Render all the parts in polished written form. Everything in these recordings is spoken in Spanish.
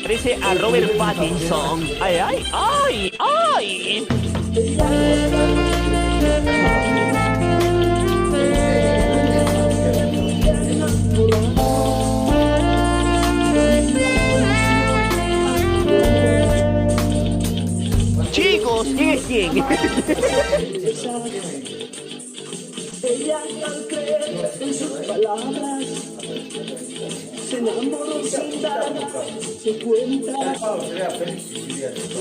Parece a Robert Pattinson. ¡Ay, ay, ay, ay! Chicos, ¿quién es quién? Ella al creer en sus palabras se enamoró sin darse cuenta.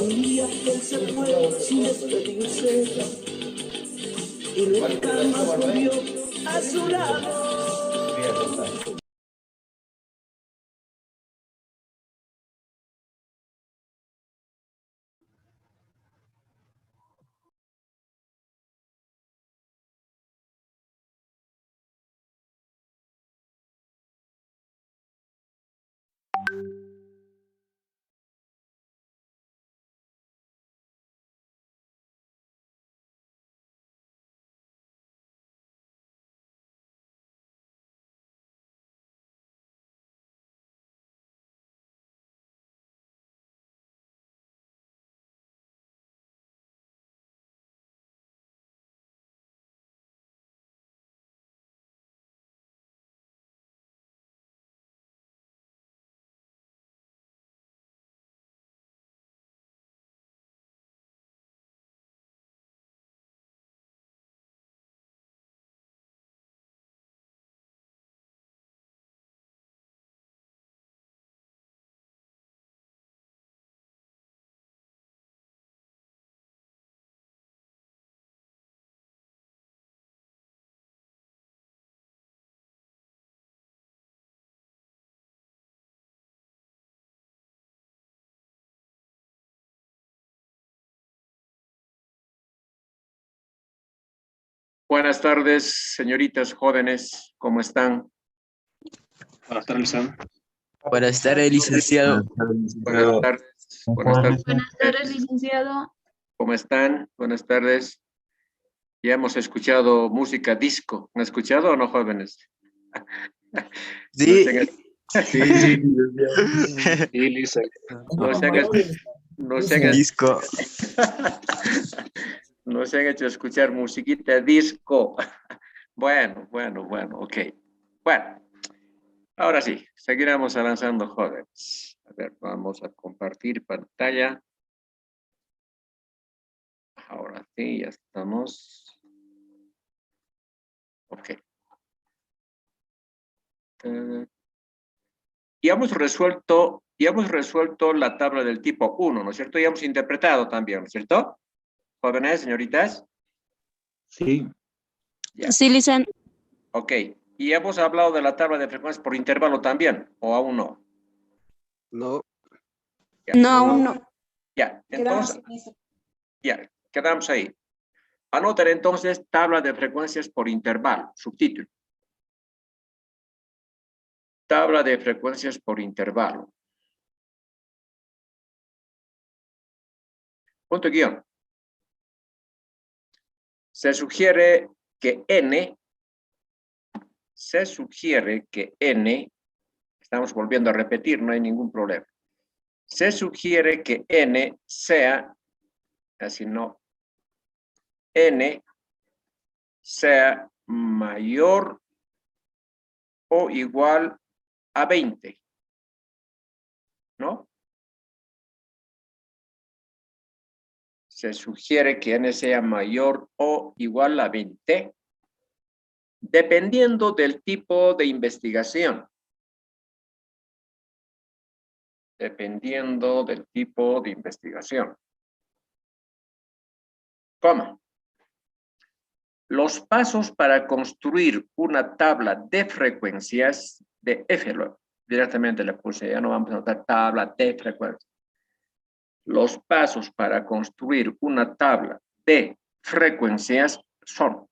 Un día él se fue sin despedirse y nunca más volvió a su lado. Buenas tardes, señoritas jóvenes, ¿cómo están? Buenas tardes, Sam. Buenas tardes, licenciado. Buenas tardes. Buenas tardes. Buenas tardes, licenciado. ¿Cómo están? Buenas tardes. Ya hemos escuchado música disco. ¿Han escuchado o no, jóvenes? Sí. Sí, Lisa. No se han Disco. no se han hecho escuchar musiquita disco. Bueno, ok. Bueno, ahora sí, seguiremos avanzando, jóvenes. A ver, vamos a compartir pantalla. Ahora sí, ya estamos. Ok. Y hemos resuelto la tabla del tipo 1, ¿no es cierto? Y hemos interpretado también, ¿no es cierto? Jóvenes, señoritas. Sí. Ya. Sí, licenciado. Ok. Y hemos hablado de la tabla de frecuencias por intervalo también, ¿o aún no? No. Ya. No, aún no. Ya, entonces, ya, quedamos ahí. Anoten entonces tabla de frecuencias por intervalo, subtítulo. Tabla de frecuencias por intervalo. Punto guión. Se sugiere que n, estamos volviendo a repetir, no hay ningún problema. Se sugiere que n sea, así no, n sea mayor o igual a 20, ¿no? Se sugiere que n sea mayor o igual a 20, dependiendo del tipo de investigación. Dependiendo del tipo de investigación. ¿Cómo? Los pasos para construir una tabla de frecuencias de F, directamente le puse, ya no vamos a notar tabla de frecuencias. Los pasos para construir una tabla de frecuencias son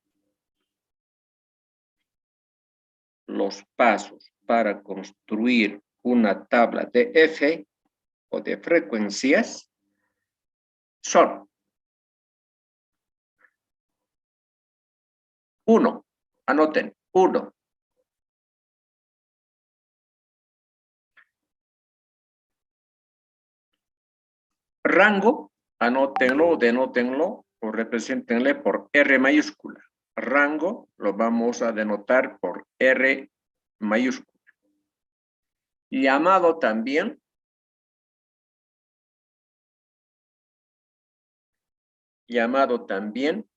los pasos para construir una tabla de F o de frecuencias son 1. Anoten, 1. Rango, anótenlo, denótenlo o represéntenle por R mayúscula. Rango lo vamos a denotar por R mayúscula. Llamado también. Llamado también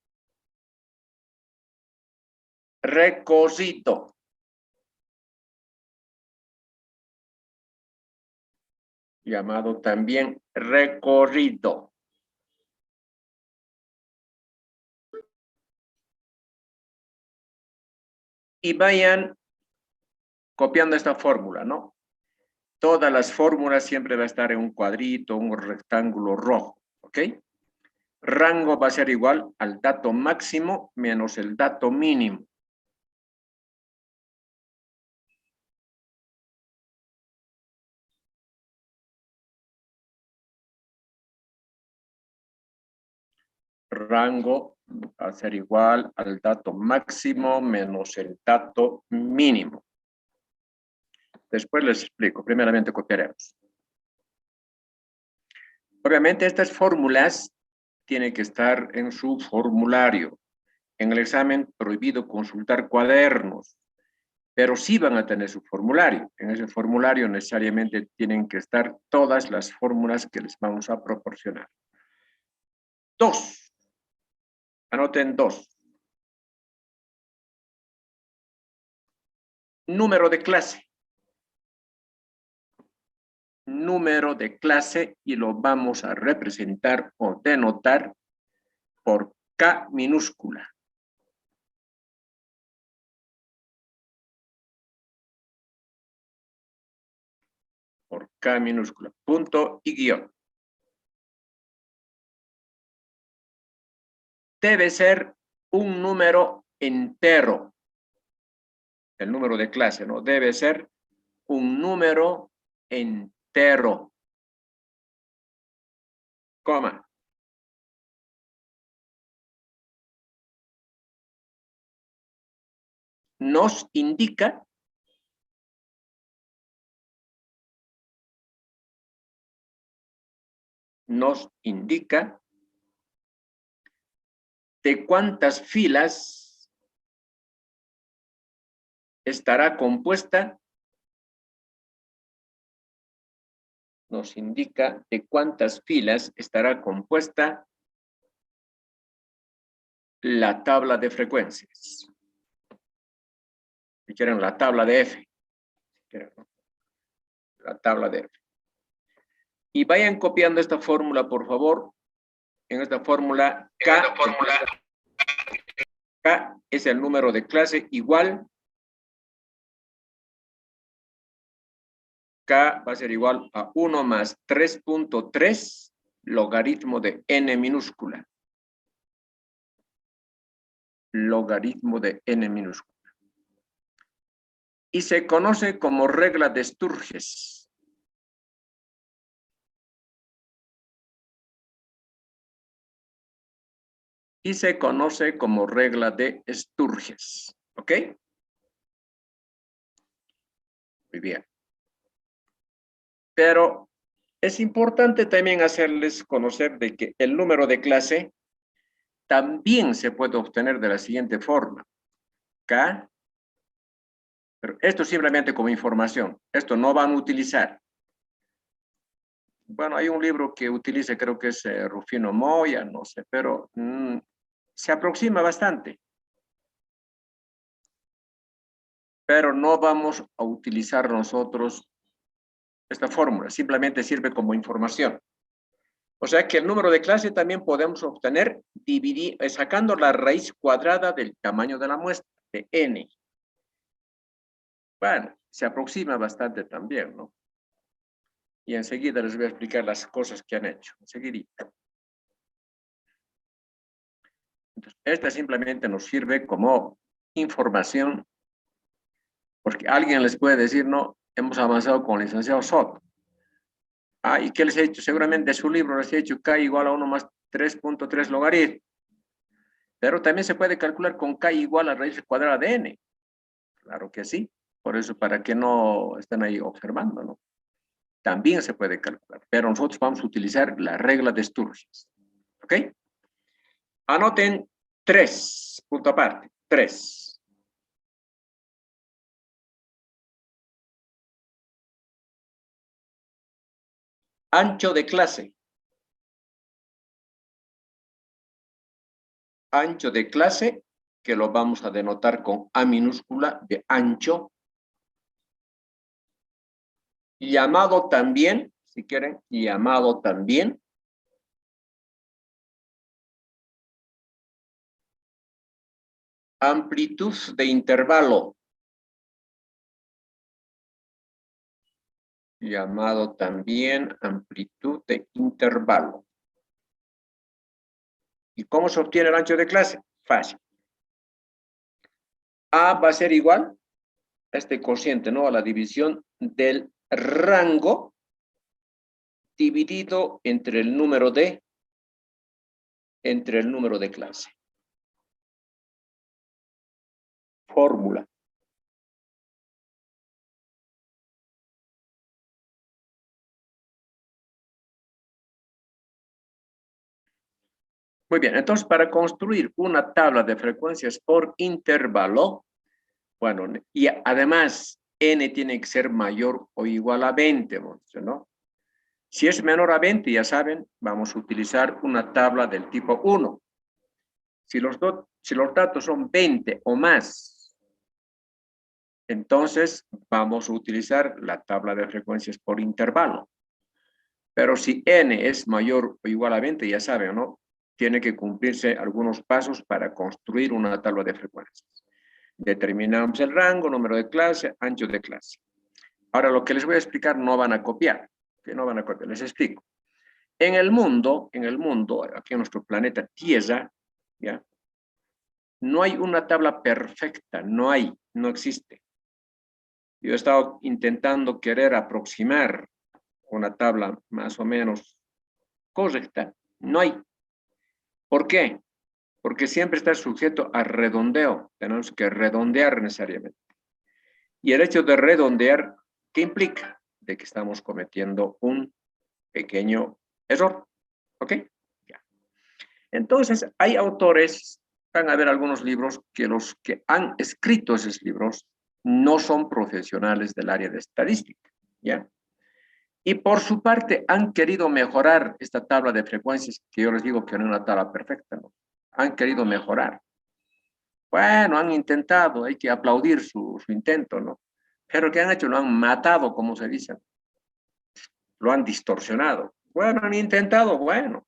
requisito. Llamado también recorrido. Y vayan copiando esta fórmula, ¿no? Todas las fórmulas siempre va a estar en un cuadrito, un rectángulo rojo, ¿ok? Rango va a ser igual al dato máximo menos el dato mínimo. Rango va a ser igual al dato máximo menos el dato mínimo. Después les explico. Primeramente copiaremos. Obviamente estas fórmulas tienen que estar en su formulario. En el examen prohibido consultar cuadernos, pero sí van a tener su formulario. En ese formulario necesariamente tienen que estar todas las fórmulas que les vamos a proporcionar. 2. Anoten 2. Número de clase. Número de clase y lo vamos a representar o denotar por K minúscula. Por K minúscula. Punto y guión. Debe ser un número entero. El número de clase, ¿no? Debe ser un número entero. Coma. Nos indica de cuántas filas estará compuesta. Nos indica de cuántas filas estará compuesta la tabla de frecuencias. Si quieren la tabla de F. La tabla de F. Y vayan copiando esta fórmula, por favor. En esta fórmula, K es el número de clase igual. K va a ser igual a 1 más 3.3 logaritmo de n minúscula. Logaritmo de n minúscula. Y se conoce como regla de Sturges. Y se conoce como regla de Sturges. ¿Ok? Muy bien. Pero es importante también hacerles conocer de que el número de clase también se puede obtener de la siguiente forma. K. Pero esto simplemente como información. Esto no van a utilizar. Bueno, hay un libro que utiliza, creo que es Rufino Moya, no sé, pero se aproxima bastante. Pero no vamos a utilizar nosotros esta fórmula, simplemente sirve como información. O sea que el número de clase también podemos obtener sacando la raíz cuadrada del tamaño de la muestra, de n. Bueno, se aproxima bastante también, ¿no? Y enseguida les voy a explicar las cosas que han hecho. Enseguidita. Entonces, esta simplemente nos sirve como información, porque alguien les puede decir, no, hemos avanzado con el licenciado Soto. Ah, ¿y qué les he hecho? Seguramente de su libro les he hecho K igual a 1 más 3.3 logaritmo. Pero también se puede calcular con K igual a raíz cuadrada de N. Claro que sí. Por eso, para que no estén ahí observando, ¿no? También se puede calcular. Pero nosotros vamos a utilizar la regla de Sturges. ¿Ok? Anoten 3, punto aparte. 3. Ancho de clase. Ancho de clase, que lo vamos a denotar con A minúscula de ancho. Llamado también, si quieren, llamado también amplitud de intervalo. Llamado también amplitud de intervalo. ¿Y cómo se obtiene el ancho de clase? Fácil. A va a ser igual a este cociente, ¿no? A la división del rango dividido entre el número de clase. Fórmula. Muy bien, entonces para construir una tabla de frecuencias por intervalo, bueno, y además n tiene que ser mayor o igual a 20, ¿no? Si es menor a 20, ya saben, vamos a utilizar una tabla del tipo 1. Si los datos son 20 o más, entonces vamos a utilizar la tabla de frecuencias por intervalo. Pero si n es mayor o igual a 20, ya saben, ¿no? Tiene que cumplirse algunos pasos para construir una tabla de frecuencias. Determinamos el rango, número de clase, ancho de clase. Ahora, lo que les voy a explicar no van a copiar. Que no van a copiar, les explico. En el mundo, aquí en nuestro planeta Tierra, ¿ya? No hay una tabla perfecta, no existe. Yo he estado intentando querer aproximar una tabla más o menos correcta. No hay. ¿Por qué? Porque siempre está sujeto a redondeo. Tenemos que redondear necesariamente. Y el hecho de redondear, ¿qué implica? De que estamos cometiendo un pequeño error. ¿Ok? Ya. Entonces, hay autores, van a ver algunos libros que los que han escrito esos libros no son profesionales del área de estadística. ¿Ya? Y por su parte han querido mejorar esta tabla de frecuencias, que yo les digo que no es una tabla perfecta, ¿no? Han querido mejorar. Bueno, han intentado, hay que aplaudir su intento, ¿no? Pero ¿qué han hecho? Lo han matado, como se dice. Lo han distorsionado. Bueno, han intentado, bueno.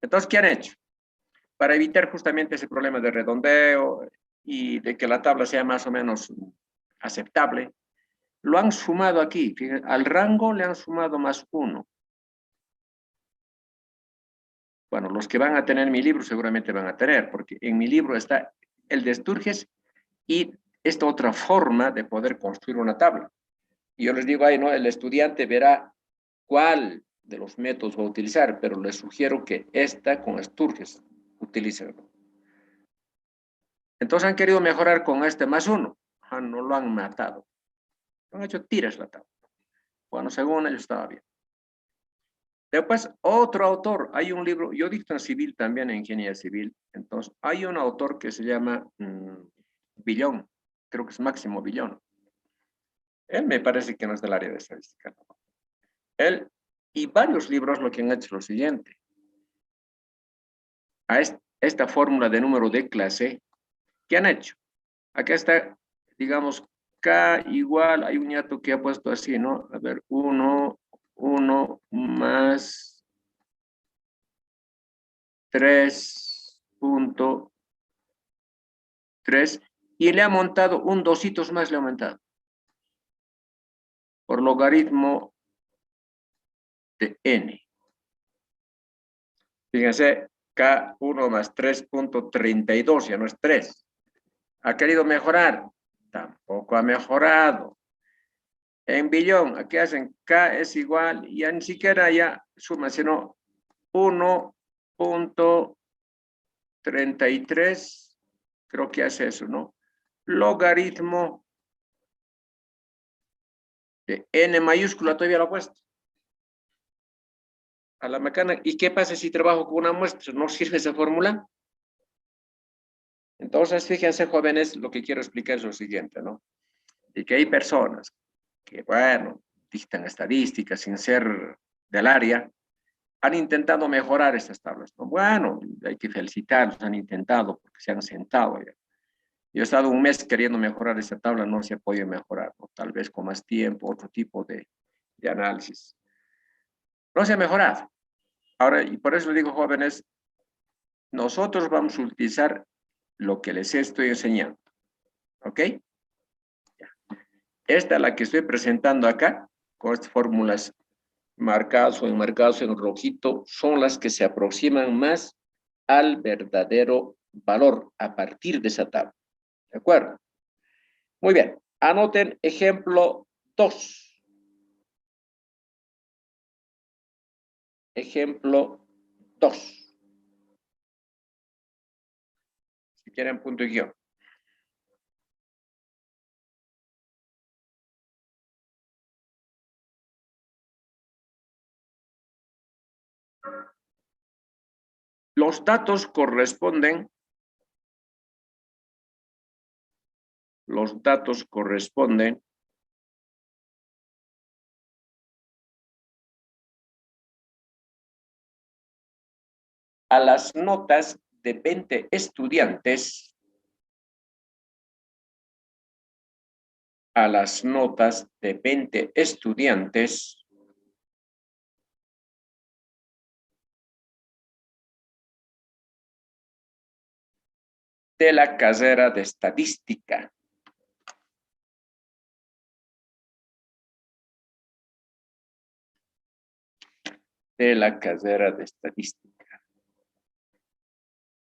Entonces, ¿qué han hecho? Para evitar justamente ese problema de redondeo y de que la tabla sea más o menos aceptable, lo han sumado aquí. Fíjense, al rango le han sumado +1. Bueno, los que van a tener mi libro seguramente van a tener, porque en mi libro está el de Sturges y esta otra forma de poder construir una tabla. Y yo les digo ahí, ¿no? El estudiante verá cuál de los métodos va a utilizar, pero les sugiero que esta con Sturges utilicen. Entonces han querido mejorar con este +1. No lo han matado. Han hecho tiras la tabla. Bueno, según ellos estaba bien. Después, otro autor, hay un libro, yo dicto en civil también, en ingeniería civil, entonces hay un autor que se llama Villón, creo que es Máximo Villón. Él me parece que no es del área de estadística. Él y varios libros lo que han hecho es lo siguiente. A esta fórmula de número de clase, ¿qué han hecho? Acá está, digamos, K igual, hay un ñato que ha puesto así, ¿no? A ver, 1 más 3.3 y le ha montado un dositos más, le ha aumentado. Por logaritmo de n. Fíjense, K1 más 3.32, ya no es 3. ¿Ha querido mejorar? Tampoco ha mejorado. En Villón, aquí hacen K es igual, ya ni siquiera ya suma, sino 1.3 33, creo que hace eso, ¿no? Logaritmo de n mayúscula, todavía lo he puesto. A la macana. ¿Y qué pasa si trabajo con una muestra? ¿No sirve esa fórmula? Entonces, fíjense, jóvenes, lo que quiero explicar es lo siguiente, ¿no? Y que hay personas que, bueno, dictan estadísticas sin ser del área, han intentado mejorar estas tablas, ¿no? Bueno, hay que felicitarlos, han intentado porque se han sentado ya. Yo he estado un mes queriendo mejorar esta tabla, no se ha podido mejorar, ¿no? Tal vez con más tiempo, otro tipo de análisis. No se ha mejorado. Ahora, y por eso digo, jóvenes, nosotros vamos a utilizar lo que les estoy enseñando. ¿Ok? Esta es la que estoy presentando acá, con estas fórmulas marcadas o enmarcadas en rojito, son las que se aproximan más al verdadero valor a partir de esa tabla. ¿De acuerdo? Muy bien. Anoten ejemplo 2. Ejemplo 2. Si quieren punto y guión. Los datos corresponden a las notas de 20 estudiantes, de la carrera de estadística.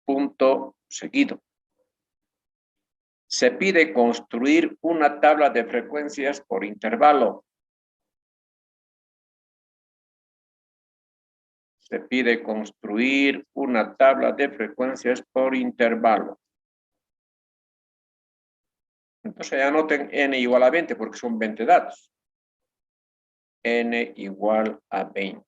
Punto seguido. Se pide construir una tabla de frecuencias por intervalo. Se pide construir una tabla de frecuencias por intervalo. Entonces anoten n igual a 20 porque son 20 datos. N igual a 20.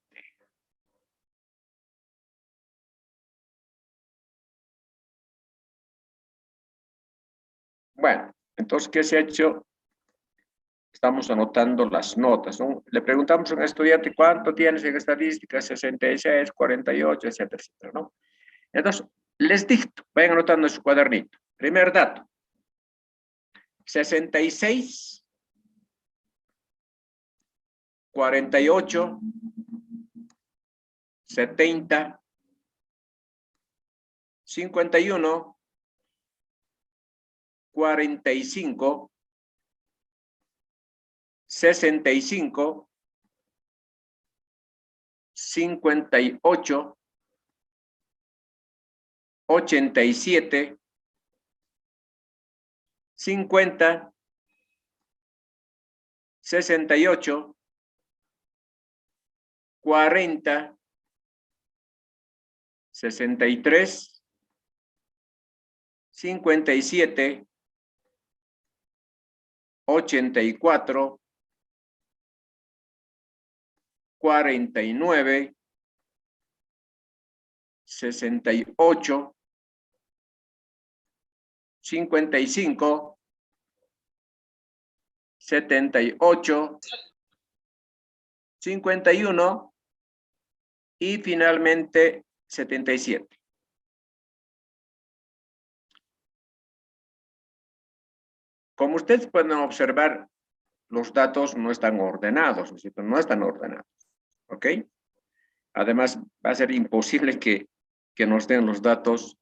Bueno, entonces, ¿qué se ha hecho? Estamos anotando las notas, ¿no? Le preguntamos a un estudiante cuánto tienes en estadística, 66, 48, etcétera, etcétera, ¿no? Entonces, les dicto, vayan anotando en su cuadernito. Primer dato. 66, 48, 70, 51, 45, 65, 58, 87, 50, 68, 40, 63, 57, 84, 49, 68, 55, 78, 51 y finalmente 77. Como ustedes pueden observar, los datos no están ordenados, ¿no es cierto? No están ordenados, ¿ok? Además, va a ser imposible que nos den los datos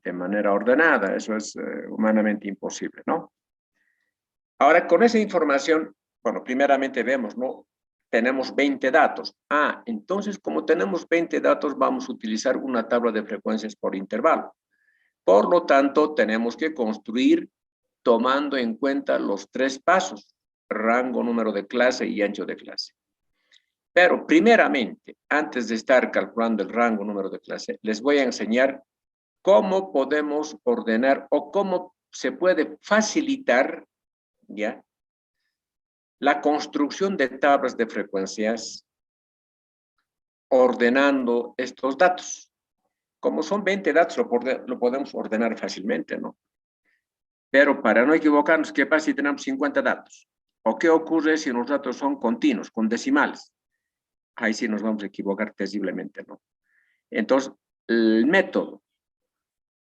de manera ordenada. Eso es humanamente imposible, ¿no? Ahora, con esa información, bueno, primeramente vemos, ¿no? Tenemos 20 datos. Ah, entonces, como tenemos 20 datos, vamos a utilizar una tabla de frecuencias por intervalo. Por lo tanto, tenemos que construir tomando en cuenta los 3 pasos: rango, número de clase y ancho de clase. Pero primeramente, antes de estar calculando el rango, número de clase, les voy a enseñar cómo podemos ordenar o cómo se puede facilitar, ¿ya?, la construcción de tablas de frecuencias ordenando estos datos. Como son 20 datos, lo podemos ordenar fácilmente, ¿no? Pero para no equivocarnos, ¿qué pasa si tenemos 50 datos? ¿O qué ocurre si los datos son continuos, con decimales? Ahí sí nos vamos a equivocar terriblemente, ¿no? Entonces, el método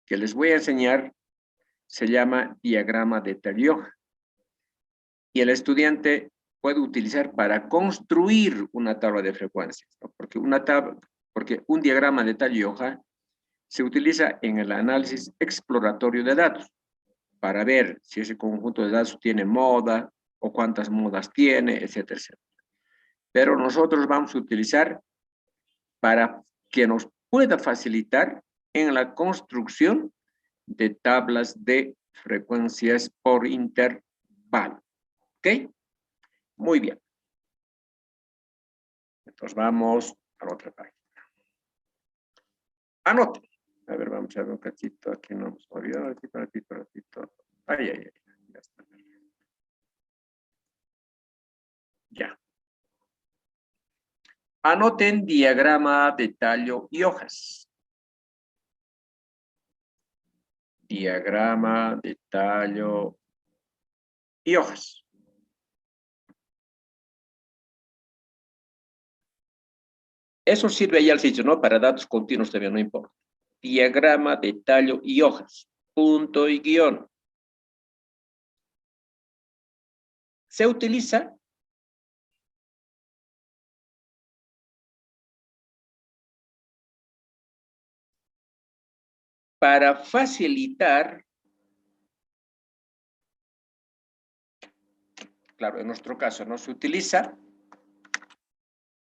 que les voy a enseñar se llama diagrama de Taylor. Y el estudiante puede utilizar para construir una tabla de frecuencias, ¿no? Porque un diagrama de Taylor se utiliza en el análisis exploratorio de datos para ver si ese conjunto de datos tiene moda o cuántas modas tiene, etcétera, etcétera. Pero nosotros vamos a utilizar para que nos pueda facilitar en la construcción de tablas de frecuencias por intervalo. ¿Ok? Muy bien. Entonces vamos a la otra página. Anoten. A ver, vamos a ver un cachito. Aquí no hemos olvidado. Aquí, para aquí, para aquí. Todo. Ay, ay, ay. Ya está. Ya. Anoten diagrama de tallo y hojas. Diagrama de tallo y hojas. Eso sirve ya al sitio, ¿no? Para datos continuos también, no importa. Diagrama de tallo y hojas. Punto y guión. Se utiliza para facilitar, claro, en nuestro caso, ¿no? Se utiliza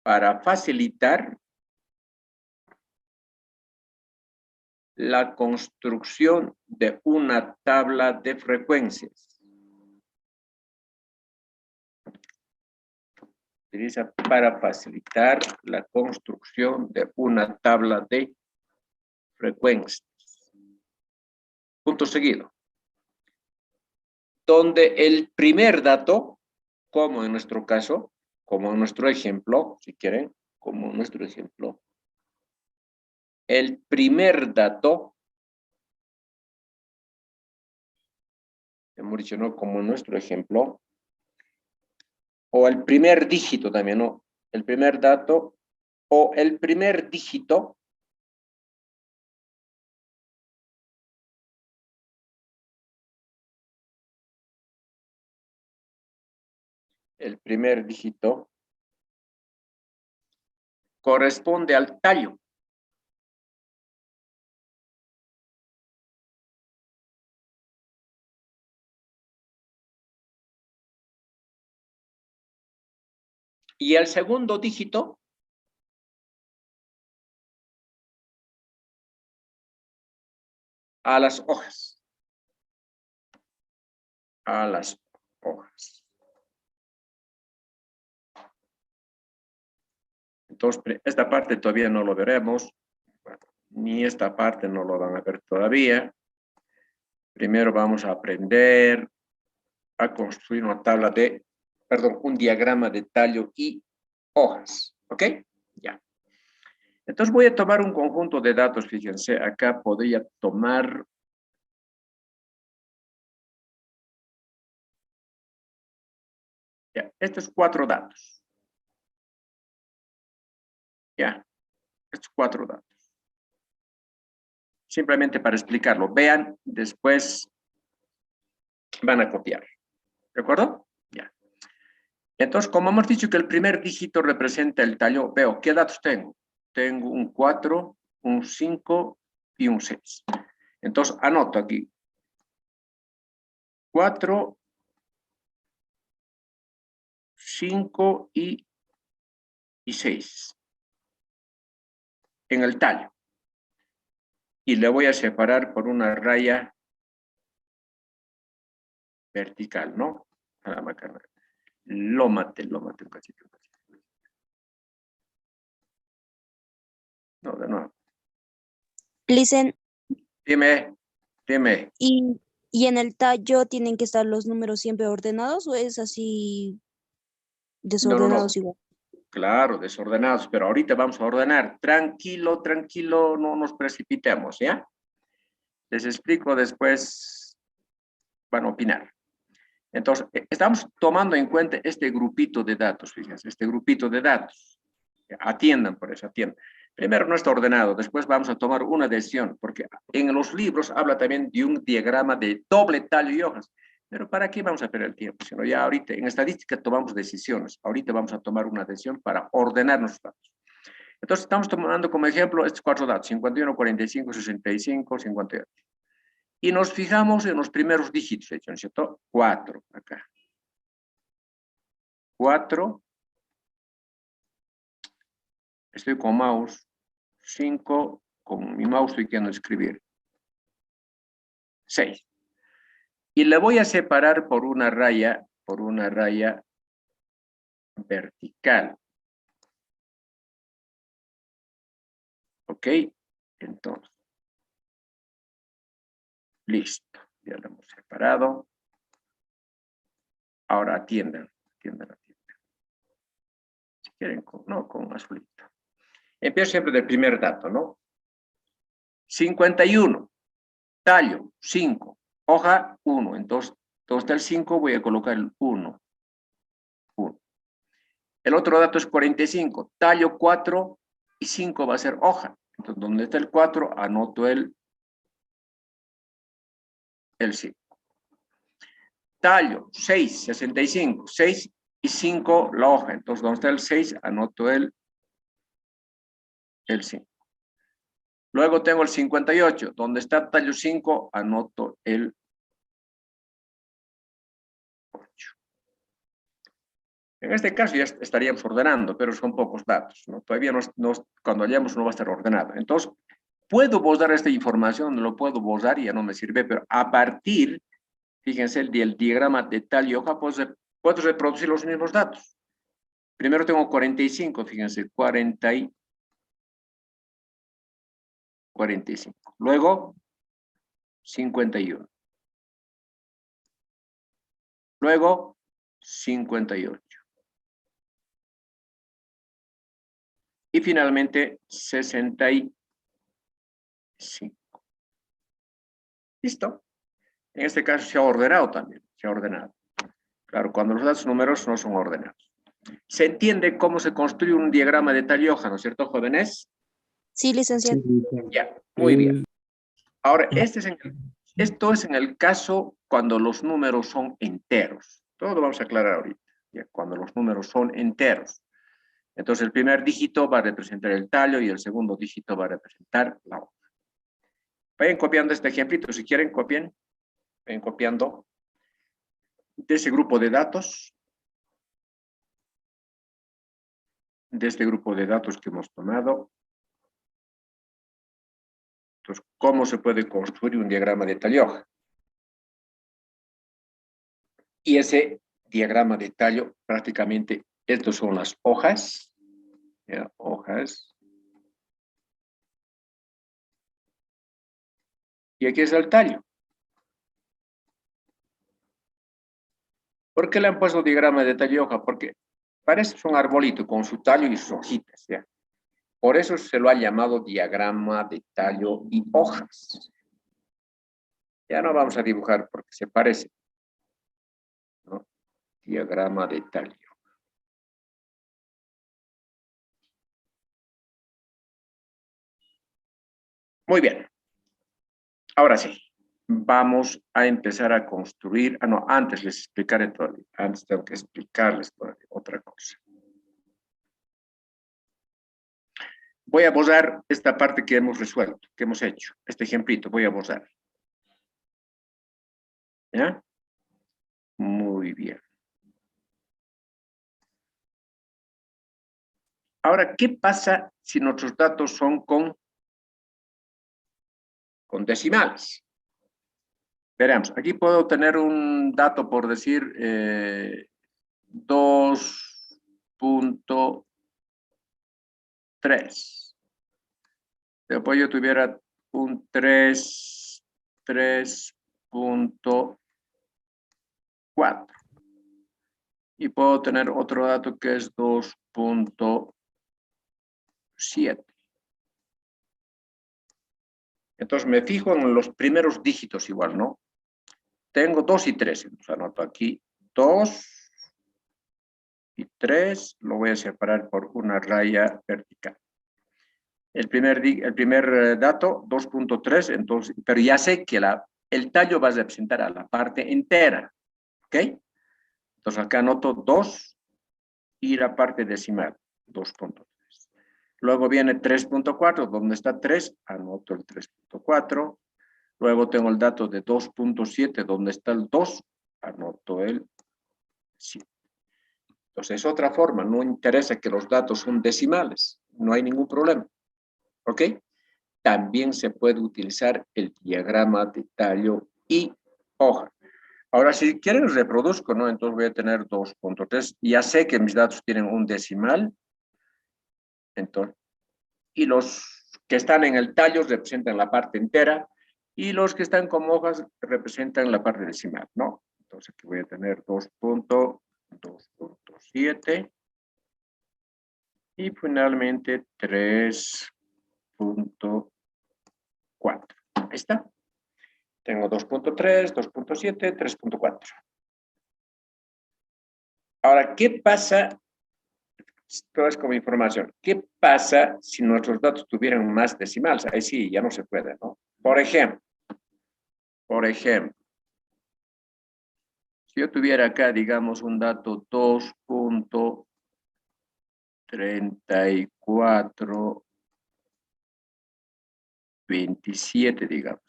para facilitar la construcción de una tabla de frecuencias. Se utiliza para facilitar la construcción de una tabla de frecuencias. Punto seguido. Donde el primer dato, como en nuestro caso, como en nuestro ejemplo, si quieren, como en nuestro ejemplo, el primer dato, hemos dicho, ¿no? Como en nuestro ejemplo, o el primer dígito también, ¿no? El primer dato o el primer dígito corresponde al tallo. Y el segundo dígito a las hojas. A las hojas. Entonces, esta parte todavía no lo veremos. Bueno, ni esta parte no lo van a ver todavía. Primero vamos a aprender a construir una tabla de, perdón, un diagrama de tallo y hojas. ¿Ok? Ya. Entonces voy a tomar un conjunto de datos. Fíjense, acá podría tomar ya, estos 4 datos. Ya, estos 4 datos. Simplemente para explicarlo. Vean, después van a copiar. ¿De acuerdo? Ya. Entonces, como hemos dicho que el primer dígito representa el tallo, veo, ¿qué datos tengo? Tengo un 4, un 5 y un 6. Entonces, anoto aquí. 4, 5 y 6. En el tallo. Y le voy a separar por una raya vertical, ¿no? Ah, bacana. Lómate un cachito. No, de nuevo. Listen. Dime. ¿Y en el tallo tienen que estar los números siempre ordenados o es así No. desordenados igual? Claro, desordenados, pero ahorita vamos a ordenar. Tranquilo, no nos precipitemos, ¿ya? Les explico después, van a opinar. Entonces, estamos tomando en cuenta este grupito de datos, fíjense, este grupito de datos. Atiendan por eso, atiendan. Primero no está ordenado, después vamos a tomar una decisión, porque en los libros habla también de un diagrama de doble tallo y hojas. Pero ¿para qué vamos a perder el tiempo? Sino ya ahorita, en estadística tomamos decisiones. Ahorita vamos a tomar una decisión para ordenar nuestros datos. Entonces, estamos tomando como ejemplo estos 4 datos, 51, 45, 65, 58. Y nos fijamos en los primeros dígitos, ¿no es cierto? 4, acá. 4. Estoy con mouse. 5, con mi mouse estoy queriendo escribir. 6. Y le voy a separar por una raya vertical. ¿Ok? Entonces. Listo. Ya lo hemos separado. Ahora atiendan. Si quieren, con azulito. Empiezo siempre del primer dato, ¿no? 51. Tallo, 5. Hoja, 1. Entonces, donde está el 5, voy a colocar el 1. El otro dato es 45. Tallo, 4 y 5 va a ser hoja. Entonces, donde está el 4, anoto el 5. Tallo, 6, 65. 6 y 5 la hoja. Entonces, donde está el 6, anoto el 5. Luego tengo el 58. Donde está tallo 5, anoto el 8. En este caso ya estaríamos ordenando, pero son pocos datos, ¿no? Todavía cuando hallamos no va a estar ordenado. Entonces, puedo borrar esta información, lo puedo borrar y ya no me sirve, pero a partir, fíjense, del diagrama de tal y hoja, pues, puedo reproducir los mismos datos. Primero tengo 45, fíjense, 45. Luego, 51. Luego, 58. Y finalmente, 65. ¿Listo? En este caso se ha ordenado también, se ha ordenado. Claro, cuando los datos numerosos no son ordenados. ¿Se entiende cómo se construye un diagrama de tal y hoja, no es cierto, jóvenes? Sí, licenciado. Ya, muy bien. Ahora, esto es en el caso cuando los números son enteros. Todo lo vamos a aclarar ahorita. Ya, cuando los números son enteros. Entonces, el primer dígito va a representar el tallo y el segundo dígito va a representar la hoja. Vayan copiando este ejemplito. Si quieren, copien. Vayan copiando de ese grupo de datos. De este grupo de datos que hemos tomado. Entonces, ¿cómo se puede construir un diagrama de tallo y hoja? Y ese diagrama de tallo, prácticamente, estas son las hojas. ¿Ya? Hojas. Y aquí es el tallo. ¿Por qué le han puesto diagrama de tallo y hoja? Porque parece un arbolito con su tallo y sus hojitas, ¿ya? Por eso se lo ha llamado diagrama de tallo y hojas. Ya no vamos a dibujar porque se parece, ¿no? Diagrama de tallo. Muy bien. Ahora sí, vamos a empezar a construir. No, antes les explicaré todavía. Antes tengo que explicarles todavía otra cosa. Voy a borrar esta parte que hemos resuelto, que hemos hecho. Este ejemplito, voy a borrar. ¿Ya? Muy bien. Ahora, ¿qué pasa si nuestros datos son con decimales? Veremos, aquí puedo tener un dato por decir 2.3. Después yo tuviera un 3. 3.4. Y puedo tener otro dato que es 2.7. Entonces me fijo en los primeros dígitos igual, ¿no? Tengo 2 y 3. Entonces anoto aquí 2 y 3. Lo voy a separar por una raya vertical. El primer dato, 2.3, entonces, pero ya sé que el tallo va a representar a la parte entera. ¿Ok? Entonces acá anoto 2 y la parte decimal, 2.3. Luego viene 3.4, ¿dónde está 3? Anoto el 3.4. Luego tengo el dato de 2.7, ¿dónde está el 2? Anoto el 7. Entonces es otra forma, no interesa que los datos son decimales, no hay ningún problema. ¿Ok? También se puede utilizar el diagrama de tallo y hoja. Ahora, si quieren, reproduzco, ¿no? Entonces voy a tener 2.3. Ya sé que mis datos tienen un decimal. Entonces, y los que están en el tallo representan la parte entera. Y los que están como hojas representan la parte decimal, ¿no? Entonces aquí voy a tener 2.7. Y finalmente 3.4. Ahí está. Tengo 2.3, 2.7, 3.4. Ahora, ¿qué pasa? Esto es como información. ¿Qué pasa si nuestros datos tuvieran más decimales? Ahí sí, ya no se puede, ¿no? Por ejemplo, si yo tuviera acá, digamos, un dato 2.3427, digamos.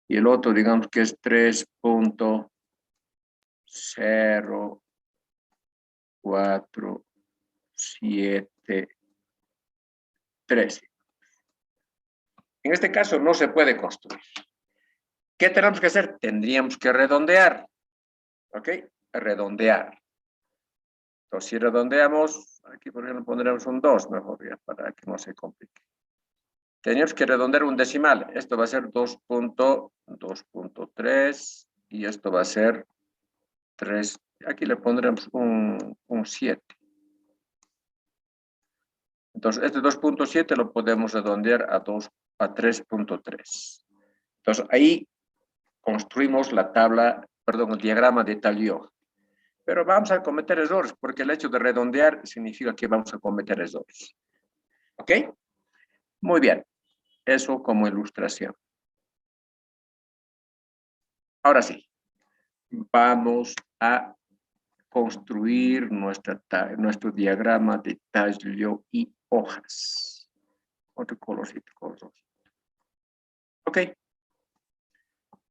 Y el otro, digamos que es 3.0473. En este caso no se puede construir. ¿Qué tenemos que hacer? Tendríamos que redondear. ¿Ok? Redondear. Entonces, si redondeamos, aquí por ejemplo pondremos un 2, mejor ya, para que no se complique. Tenemos que redondear un decimal. Esto va a ser 2.3 y esto va a ser 3. Aquí le pondremos un 7. Entonces, este 2.7 lo podemos redondear a 3.3. Entonces, ahí construimos el diagrama de tallo. Pero vamos a cometer errores, porque el hecho de redondear significa que vamos a cometer errores. ¿Ok? Muy bien. Eso como ilustración. Ahora sí. Vamos a construir nuestro diagrama de tallo y hojas. Otro colorcito, Ok.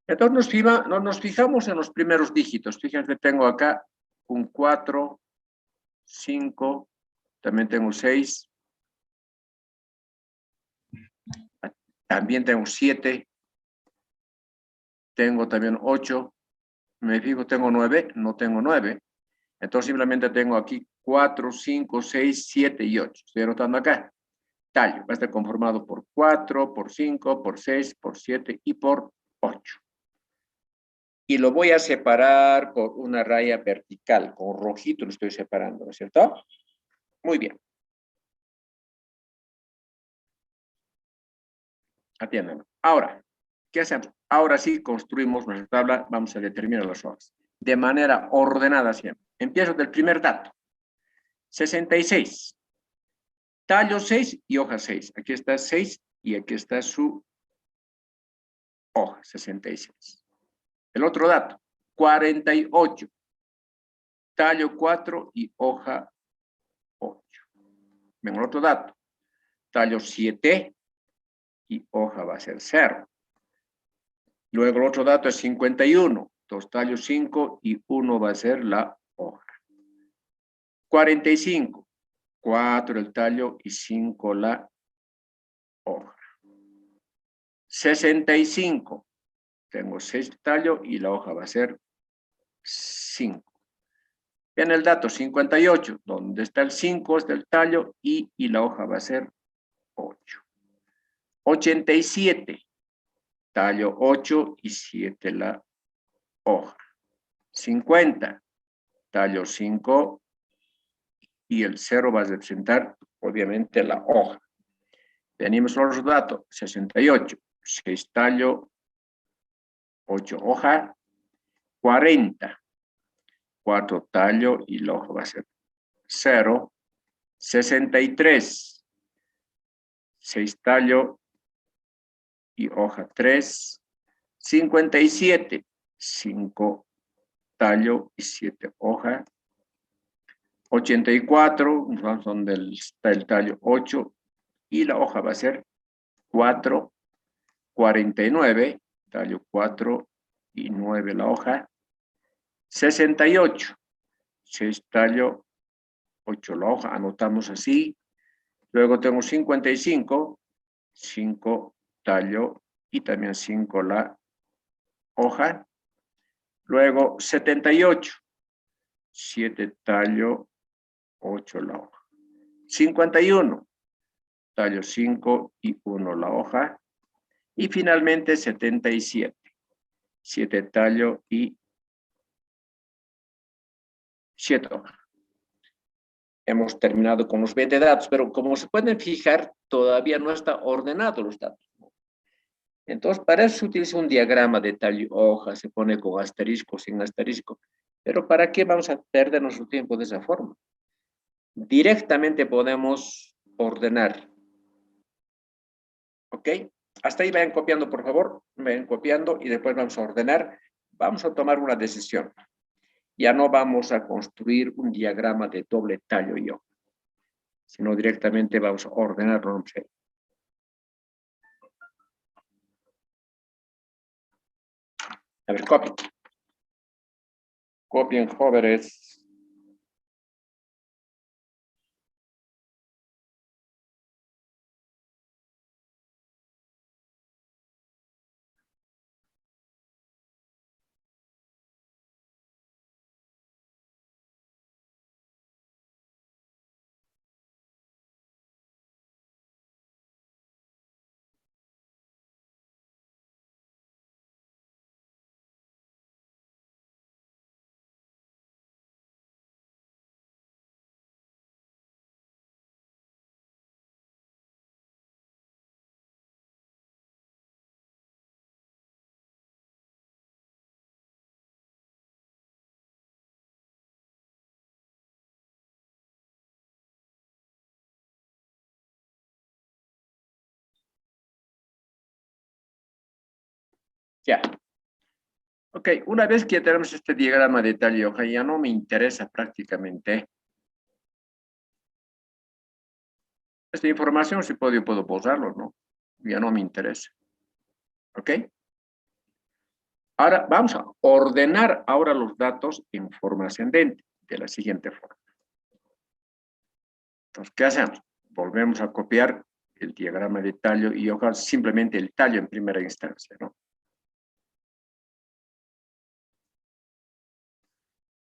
Entonces nos fijamos en los primeros dígitos. Fíjense, tengo acá un 4, 5, también tengo 6, también tengo 7, tengo también 8, me fijo, tengo 9, no tengo 9, entonces simplemente tengo aquí 4, 5, 6, 7 y 8. Estoy anotando acá. Tallo va a estar conformado por 4, por 5, por 6, por 7 y por 8. Y lo voy a separar por una raya vertical, con rojito lo estoy separando, ¿no es cierto? Muy bien. Atiendan. Ahora, ¿qué hacemos? Ahora sí construimos nuestra tabla, vamos a determinar las hojas. De manera ordenada siempre. Empiezo del primer dato. 66. Tallo 6 y hoja 6. Aquí está 6 y aquí está su hoja, 66. El otro dato, 48. Tallo 4 y hoja 8. Ven el otro dato. Tallo 7 y hoja va a ser 0. Luego el otro dato es 51. Dos tallos 5 y 1 va a ser la hoja. 45. 4 el tallo y 5 la hoja. 65. Tengo 6 el tallo y la hoja va a ser 5. Viene el dato 58. Donde está el 5 está el tallo y la hoja va a ser 8. 87. tallo 8 y 7 la hoja. 50, tallo 5 y el 0 va a representar obviamente la hoja. Tenemos los datos, 68, 6 tallo, 8 hoja, 40, 4 tallo y la hoja va a ser 0, 63, 6 tallo y hoja 3, 57, 5 tallo y 7 hoja, 84, donde está el tallo 8 y la hoja va a ser 4, 49, tallo 4 y 9 la hoja, 68, 6 tallo, 8 la hoja, anotamos así. Luego tengo 55, 5 tallo y también 5 la hoja. Luego 78, 7 tallo, 8 la hoja. 51, tallo 5 y 1 la hoja. Y finalmente 77, 7 tallo y 7 hojas. Hemos terminado con los 20 datos, pero como se pueden fijar, todavía no está ordenado los datos. Entonces, para eso se utiliza un diagrama de tallo y hoja, se pone con asterisco, sin asterisco. Pero ¿para qué vamos a perder nuestro tiempo de esa forma? Directamente podemos ordenar. ¿Ok? Hasta ahí vayan copiando, por favor. Vayan copiando y después vamos a ordenar. Vamos a tomar una decisión. Ya no vamos a construir un diagrama de doble tallo y hoja, sino directamente vamos a ordenarlo. No sé. A ver, copien. Copien, jóvenes. Ya. Ok, una vez que ya tenemos este diagrama de tallo y hoja, ya no me interesa prácticamente. Esta información, si puedo, yo puedo posarlo, ¿no? Ya no me interesa. ¿Ok? Ahora vamos a ordenar ahora los datos en forma ascendente, de la siguiente forma. Entonces, ¿qué hacemos? Volvemos a copiar el diagrama de tallo y hoja, simplemente el tallo en primera instancia, ¿no?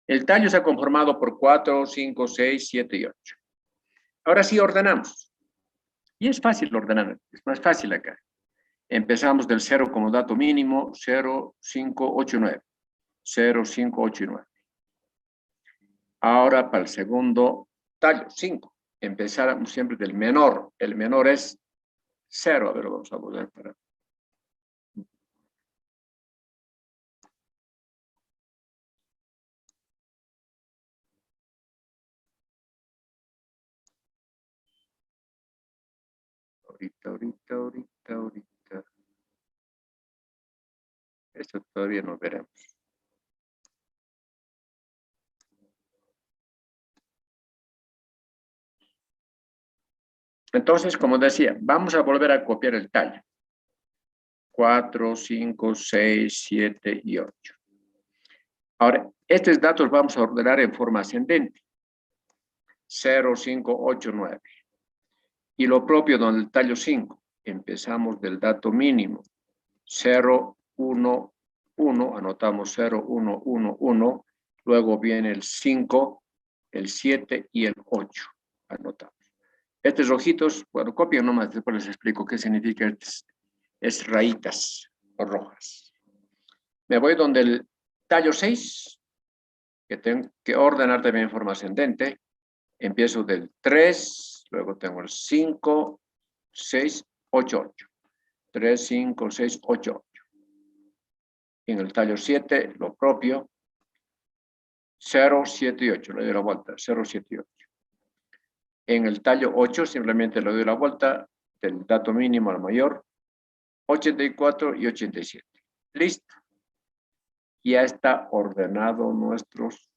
El tallo se ha conformado por 4, 5, 6, 7 y 8. Ahora sí ordenamos. Y es fácil ordenar, es más fácil acá. Empezamos del 0 como dato mínimo, 0, 5, 8, 9. 0, 5, 8 y 9. Ahora para el segundo tallo, 5. Empezamos siempre del menor. El menor es 0. A ver, vamos a volver para... Ahorita. Esto todavía no veremos. Entonces, como decía, vamos a volver a copiar el tallo. 4, 5, 6, 7 y 8. Ahora, estos datos vamos a ordenar en forma ascendente. 0, 5, 8, 9. Y lo propio donde el tallo 5. Empezamos del dato mínimo. 0, 1, 1. Anotamos 0, 1, 1, 1. Luego viene el 5, el 7 y el 8. Anotamos. Estos rojitos, bueno, copien nomás, después les explico qué significa es rayitas, rojas. Me voy donde el tallo 6, que tengo que ordenar también en forma ascendente. Empiezo del 3, luego tengo el 5, 6, 8, 8. 3, 5, 6, 8, 8. En el tallo 7, lo propio. 0, 7 y 8. Le doy la vuelta. 0, 7 y 8. En el tallo 8, simplemente le doy la vuelta del dato mínimo al mayor. 84 y 87. Listo. Ya está ordenado nuestros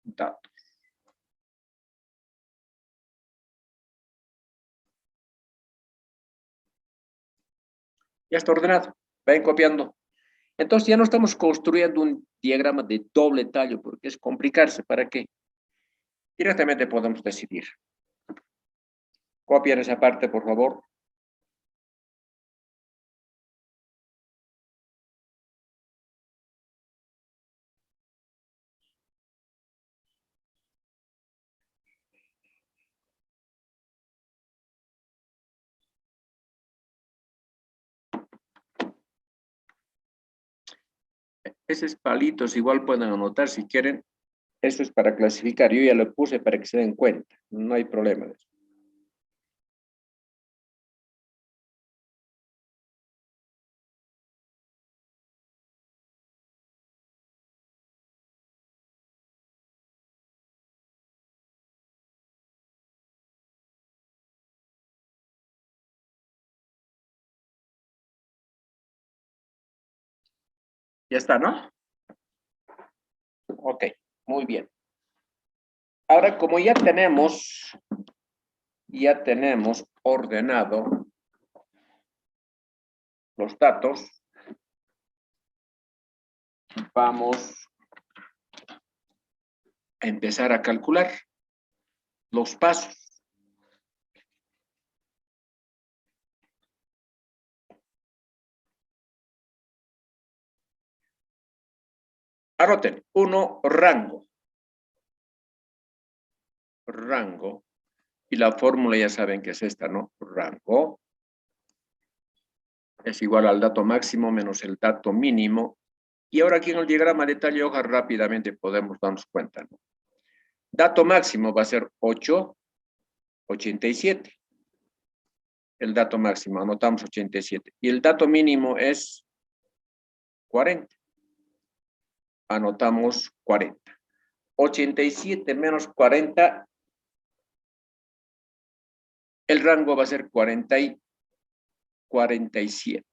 datos. Ya está ordenado. Vayan copiando. Entonces ya no estamos construyendo un diagrama de doble tallo porque es complicarse. ¿Para qué? Directamente podemos decidir. Copien esa parte, por favor. Esos palitos igual pueden anotar si quieren. Eso es para clasificar. Yo ya lo puse para que se den cuenta. No hay problema de eso. Ya está, ¿no? Ok, muy bien. Ahora, como ya tenemos ordenado los datos, vamos a empezar a calcular los pasos. Anoten, 1, rango. Rango. Y la fórmula ya saben que es esta, ¿no? Rango es igual al dato máximo menos el dato mínimo. Y ahora aquí en el diagrama de tallo hoja rápidamente podemos darnos cuenta, ¿no? Dato máximo va a ser 8, 87. El dato máximo, anotamos 87. Y el dato mínimo es 40. Anotamos 40. 87 menos 40, el rango va a ser 40 y 47.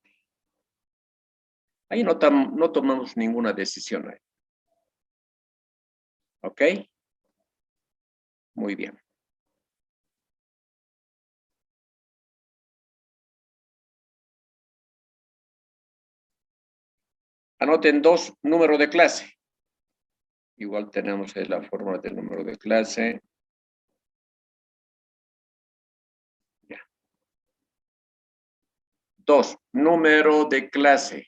Ahí no tomamos ninguna decisión. Ahí. ¿Ok? Muy bien. Anoten 2 números de clase. Igual tenemos ahí la fórmula del número de clase. Ya. 2, número de clase.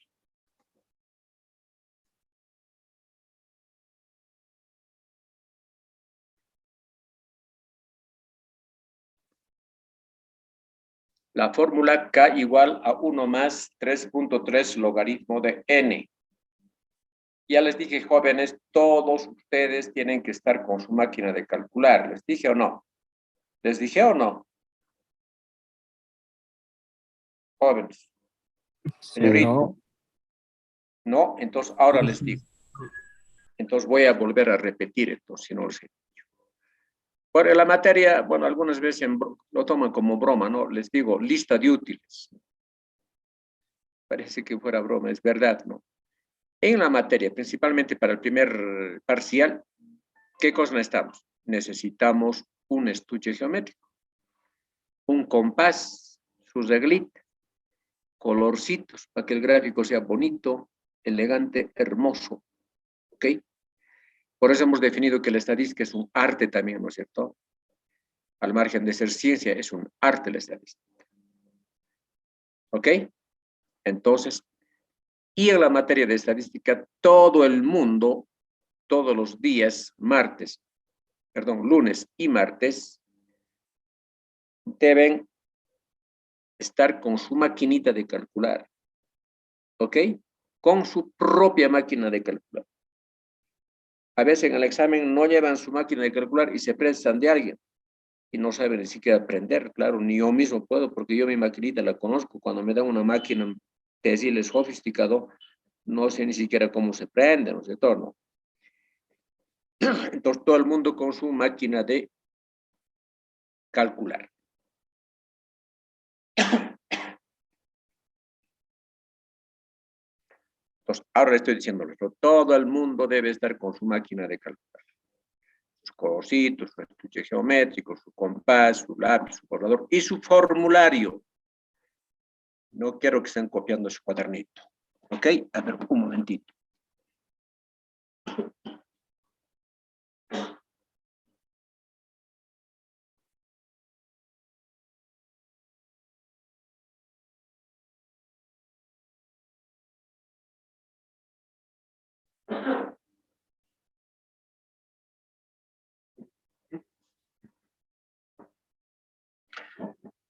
La fórmula K igual a 1 más 3.3 logaritmo de N. Ya les dije, jóvenes, todos ustedes tienen que estar con su máquina de calcular. ¿Les dije o no? ¿Les dije o no? Jóvenes. Señorita. No, entonces ahora les digo. Entonces voy a volver a repetir esto, si no lo sé. Bueno, la materia, bueno, algunas veces lo toman como broma, ¿no? Les digo, lista de útiles. Parece que fuera broma, es verdad, ¿no? En la materia, principalmente para el primer parcial, ¿qué cosa necesitamos? Necesitamos un estuche geométrico, un compás, su reglita, colorcitos, para que el gráfico sea bonito, elegante, hermoso. ¿Ok? Por eso hemos definido que la estadística es un arte también, ¿no es cierto? Al margen de ser ciencia, es un arte la estadística. ¿Ok? Entonces, y en la materia de estadística, todo el mundo, todos los días, lunes y martes, deben estar con su maquinita de calcular. ¿ok? Con su propia máquina de calcular. A veces en el examen no llevan su máquina de calcular y se prestan de alguien y no saben ni siquiera aprender, claro, ni yo mismo puedo porque yo mi maquinita la conozco. Cuando me dan una máquina que decirles sofisticado, no sé ni siquiera cómo se prende, ¿no es cierto? ¿No? Entonces todo el mundo con su máquina de calcular. Entonces, ahora estoy diciéndoles, todo el mundo debe estar con su máquina de calcular. Sus colorcitos, su estuche geométrico, su compás, su lápiz, su borrador y su formulario. No quiero que estén copiando ese cuadernito. ¿Ok? A ver, un momentito.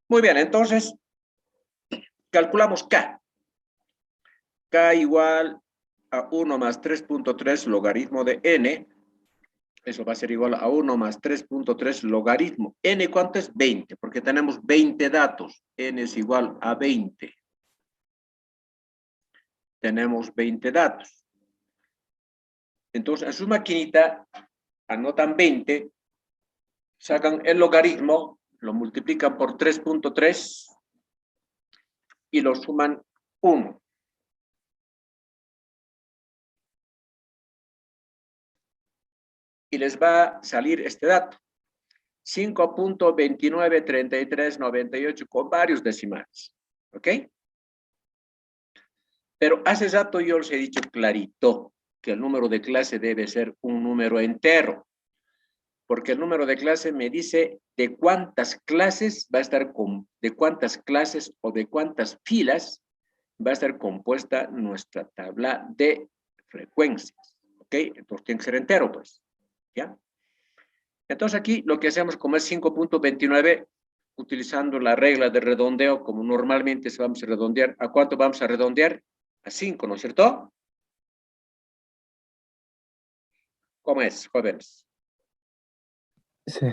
Muy bien, entonces, calculamos K. K igual a 1 más 3.3 logaritmo de N. Eso va a ser igual a 1 más 3.3 logaritmo. N, ¿cuánto es? 20, porque tenemos 20 datos. N es igual a 20. Tenemos 20 datos. Entonces, en su maquinita, anotan 20, sacan el logaritmo, lo multiplican por 3.3 y lo suman 1. Y les va a salir este dato. 5.293398 con varios decimales. ¿Ok? Pero hace rato yo les he dicho clarito que el número de clase debe ser un número entero. Porque el número de clase me dice de cuántas clases va a estar de cuántas clases o de cuántas filas va a estar compuesta nuestra tabla de frecuencias. ¿Ok? Entonces tiene que ser entero, pues. ¿Ya? Entonces aquí lo que hacemos como es 5.29, utilizando la regla de redondeo, como normalmente se vamos a redondear. ¿A cuánto vamos a redondear? A 5, ¿no es cierto? ¿Cómo es, jóvenes? Sí.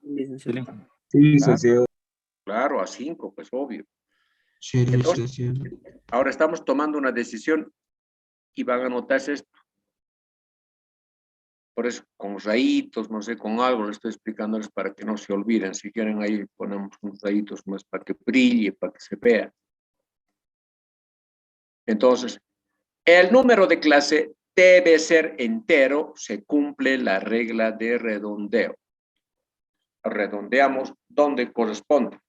Sí, Claro, socio. claro, a 5, pues obvio. Sí, Entonces, socio. ahora estamos tomando una decisión y van a notarse esto. Por eso, con rayitos, no sé, con algo les estoy explicándoles para que no se olviden. Si quieren ahí ponemos unos rayitos más para que brille, para que se vea. Entonces, el número de clase debe ser entero, se cumple la regla de redondeo. Redondeamos donde corresponde.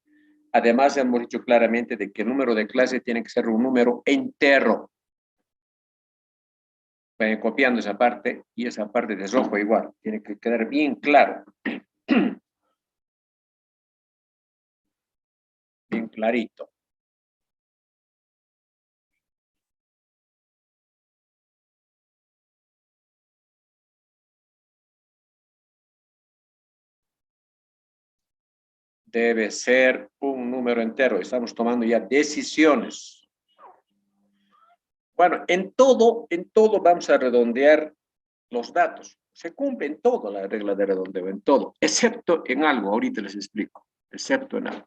Además, hemos dicho claramente de que el número de clase tiene que ser un número entero. Vayan copiando esa parte y esa parte de rojo igual. Tiene que quedar bien claro. Bien clarito. Debe ser un número entero. Estamos tomando ya decisiones. Bueno, en todo vamos a redondear los datos. Se cumple en todo la regla de redondeo, en todo, excepto en algo. Ahorita les explico. Excepto en algo.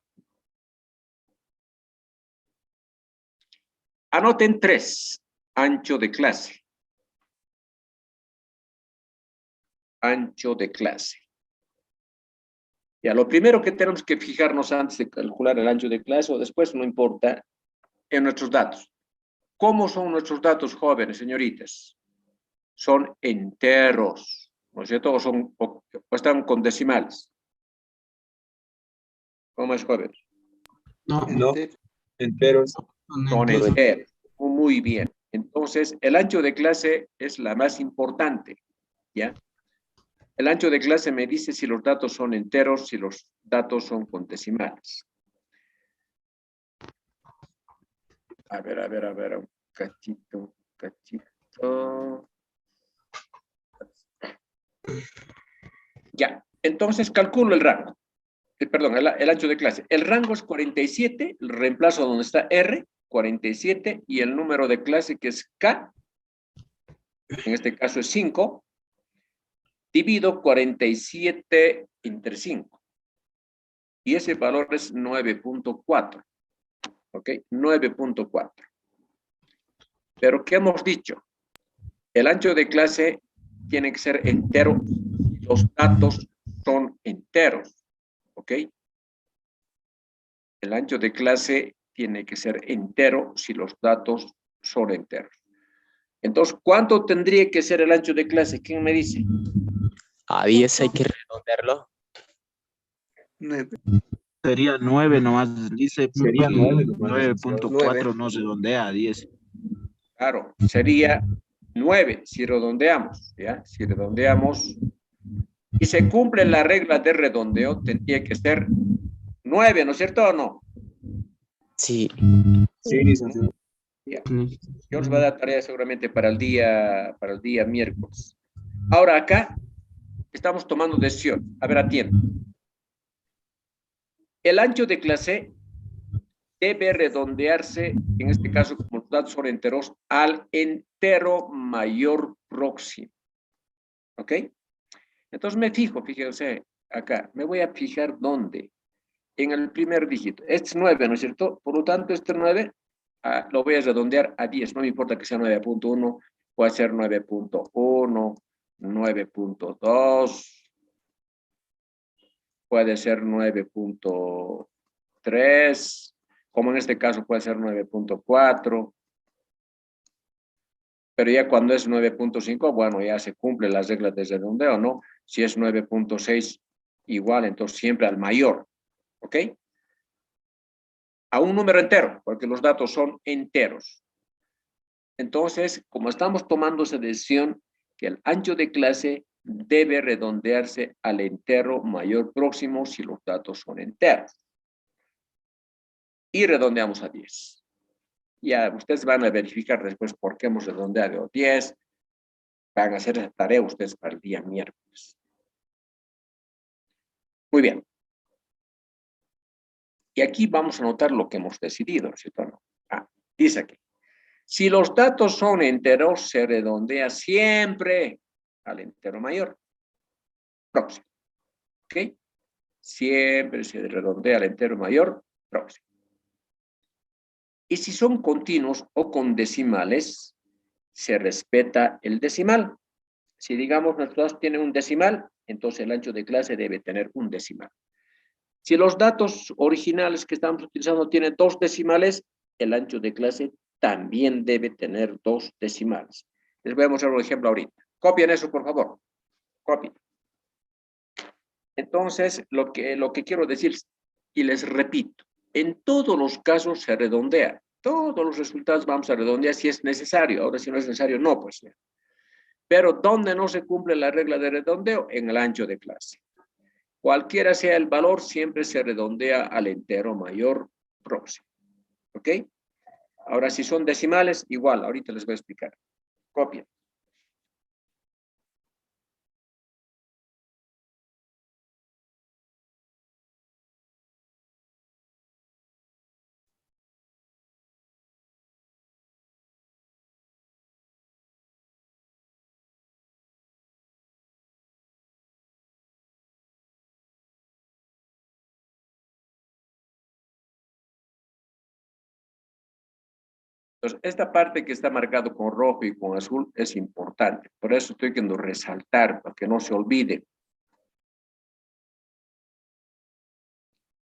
Anoten 3. Ancho de clase. Ancho de clase. Ya, lo primero que tenemos que fijarnos antes de calcular el ancho de clase o después, no importa, en nuestros datos. ¿Cómo son nuestros datos, jóvenes, señoritas? Son enteros, ¿no es cierto? O están con decimales. ¿Cómo es, jóvenes? No, enteros. Son enteros. Muy bien. Entonces, el ancho de clase es la más importante, ¿ya? El ancho de clase me dice si los datos son enteros, si los datos son con decimales. A ver, un cachito. Ya, entonces calculo el rango. Perdón, el ancho de clase. El rango es 47, el reemplazo donde está R, 47 y el número de clase que es K, en este caso es 5, divido 47 entre 5. Y ese valor es 9.4. ¿Ok? 9.4. Pero ¿qué hemos dicho? El ancho de clase tiene que ser entero si los datos son enteros. ¿Ok? El ancho de clase tiene que ser entero si los datos son enteros. Entonces, ¿cuánto tendría que ser el ancho de clase? ¿Quién me dice? A 10 hay que redondearlo. Sería 9 nomás, dice Sería 9 9.4 no redondea a 10. Claro, sería 9 si redondeamos, ¿ya? Si redondeamos y se cumple la regla de redondeo, tendría que ser 9, ¿no es cierto o no? Sí. Sí, licenciado. Ya. Yo os voy a dar tarea seguramente para el día miércoles. Ahora acá estamos tomando decisión. A ver, atiendo. El ancho de clase debe redondearse, en este caso, como los datos son enteros, al entero mayor próximo. ¿Ok? Entonces me fijo, fíjense, acá, me voy a fijar dónde. En el primer dígito. Este es 9, ¿no es cierto? Por lo tanto, este 9 lo voy a redondear a 10. No me importa que sea 9.1, puede ser 9.1, 9.2, puede ser 9.3, como en este caso puede ser 9.4. Pero ya cuando es 9.5, bueno, ya se cumplen las reglas de redondeo, ¿no? Si es 9.6, igual, entonces siempre al mayor, ¿ok? A un número entero, porque los datos son enteros. Entonces, como estamos tomando esa decisión, que el ancho de clase debe redondearse al entero mayor próximo si los datos son enteros. Y redondeamos a 10. Ya ustedes van a verificar después por qué hemos redondeado 10. Van a hacer esa tarea ustedes para el día miércoles. Muy bien. Y aquí vamos a anotar lo que hemos decidido, ¿cierto o no? Dice aquí. Si los datos son enteros, se redondea siempre al entero mayor próximo. ¿Ok? Siempre se redondea al entero mayor próximo. Y si son continuos o con decimales, se respeta el decimal. Si digamos nuestros datos tienen un decimal, entonces el ancho de clase debe tener un decimal. Si los datos originales que estamos utilizando tienen 2 decimales, el ancho de clase también debe tener 2 decimales. Les voy a mostrar un ejemplo ahorita. Copien eso, por favor. Copien. Entonces, lo que quiero decir, y les repito, en todos los casos se redondea. Todos los resultados vamos a redondear si es necesario. Ahora, si no es necesario, no, pues. Pero ¿dónde no se cumple la regla de redondeo? En el ancho de clase. Cualquiera sea el valor, siempre se redondea al entero mayor próximo. ¿Ok? Ahora, si son decimales, igual, ahorita les voy a explicar. Copien. Entonces, esta parte que está marcado con rojo y con azul es importante. Por eso estoy queriendo resaltar, para que no se olvide.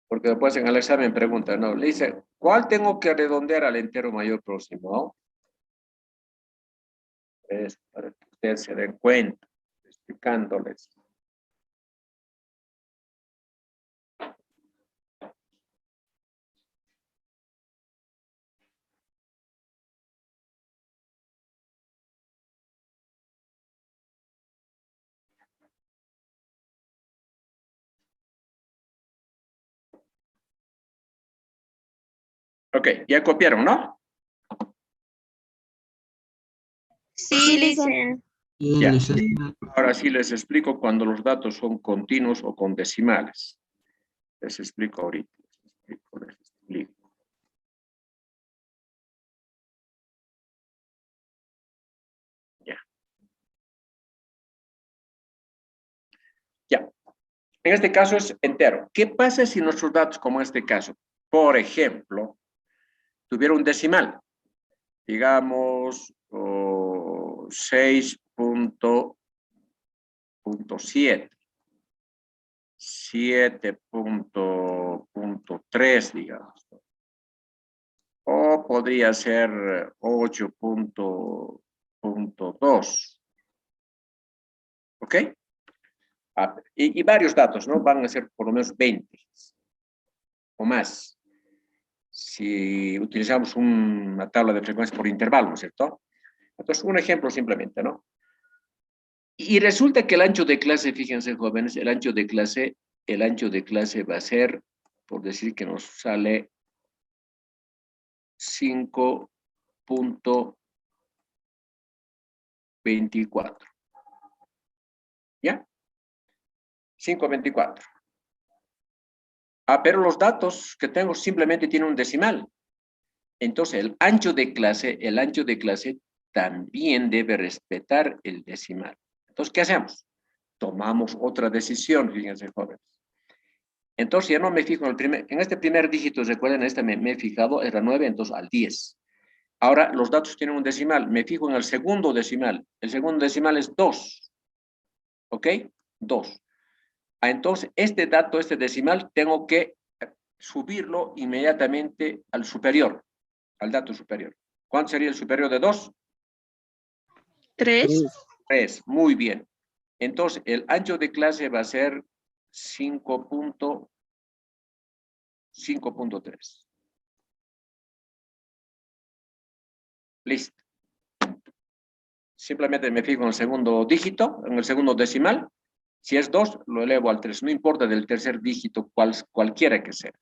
Porque después en el examen preguntan, ¿no? Le dice, ¿cuál tengo que redondear al entero mayor próximo? Es para que ustedes se den cuenta, explicándoles. Ok, ya copiaron, ¿no? Sí, dicen. Ya. Ahora sí les explico cuando los datos son continuos o con decimales. Les explico ahorita. Les explico. En este caso es entero. ¿Qué pasa si nuestros datos, como en este caso, por ejemplo, tuviera un decimal? Digamos, 6.7, 7.3, digamos. O podría ser 8.2. ¿Ok? Y varios datos, ¿no? Van a ser por lo menos 20 o más. Si utilizamos una tabla de frecuencias por intervalo, ¿no es cierto? Entonces, un ejemplo simplemente, ¿no? Y resulta que el ancho de clase, fíjense, jóvenes, el ancho de clase va a ser, por decir que nos sale 5.24. ¿Ya? 5.24. Pero los datos que tengo simplemente tienen un decimal. Entonces, el ancho de clase también debe respetar el decimal. Entonces, ¿qué hacemos? Tomamos otra decisión, fíjense, jóvenes. Entonces, ya no me fijo en este primer dígito, recuerden, me he fijado, era 9, entonces al 10. Ahora, los datos tienen un decimal, me fijo en el segundo decimal. El segundo decimal es 2. ¿Ok? 2. Entonces, este decimal, tengo que subirlo inmediatamente al superior, al dato superior. ¿Cuánto sería el superior de 2? 3. 3, muy bien. Entonces, el ancho de clase va a ser 5.3. Listo. Simplemente me fijo en el segundo dígito, en el segundo decimal. Si es 2, lo elevo al 3. No importa del tercer dígito, cualquiera que sea.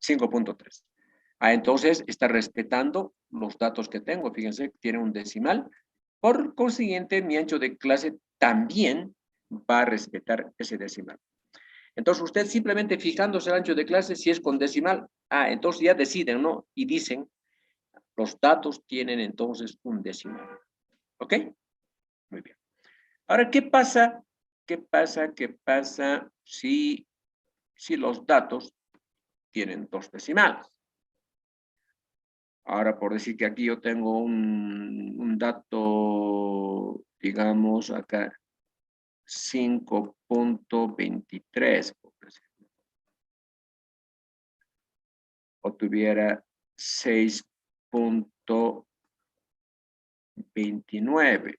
5.3. Entonces, está respetando los datos que tengo. Fíjense, tiene un decimal. Por consiguiente, mi ancho de clase también va a respetar ese decimal. Entonces, usted simplemente fijándose el ancho de clase, si es con decimal, entonces ya deciden, ¿no? Y dicen, los datos tienen entonces un decimal. ¿Ok? Muy bien. Ahora, ¿qué pasa si los datos tienen 2 decimales? Ahora, por decir que aquí yo tengo un dato, digamos, acá, 5.23, por ejemplo. O tuviera 6.29.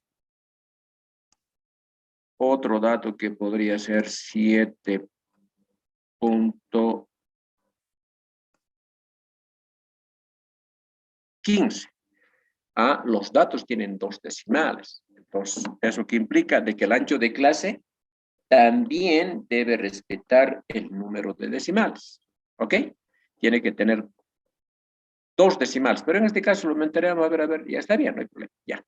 Otro dato que podría ser 7.15. Los datos tienen 2 decimales. Entonces, eso que implica de que el ancho de clase también debe respetar el número de decimales. ¿Ok? Tiene que tener 2 decimales, pero en este caso lo aumentaremos, a ver, ya está bien, no hay problema, ya.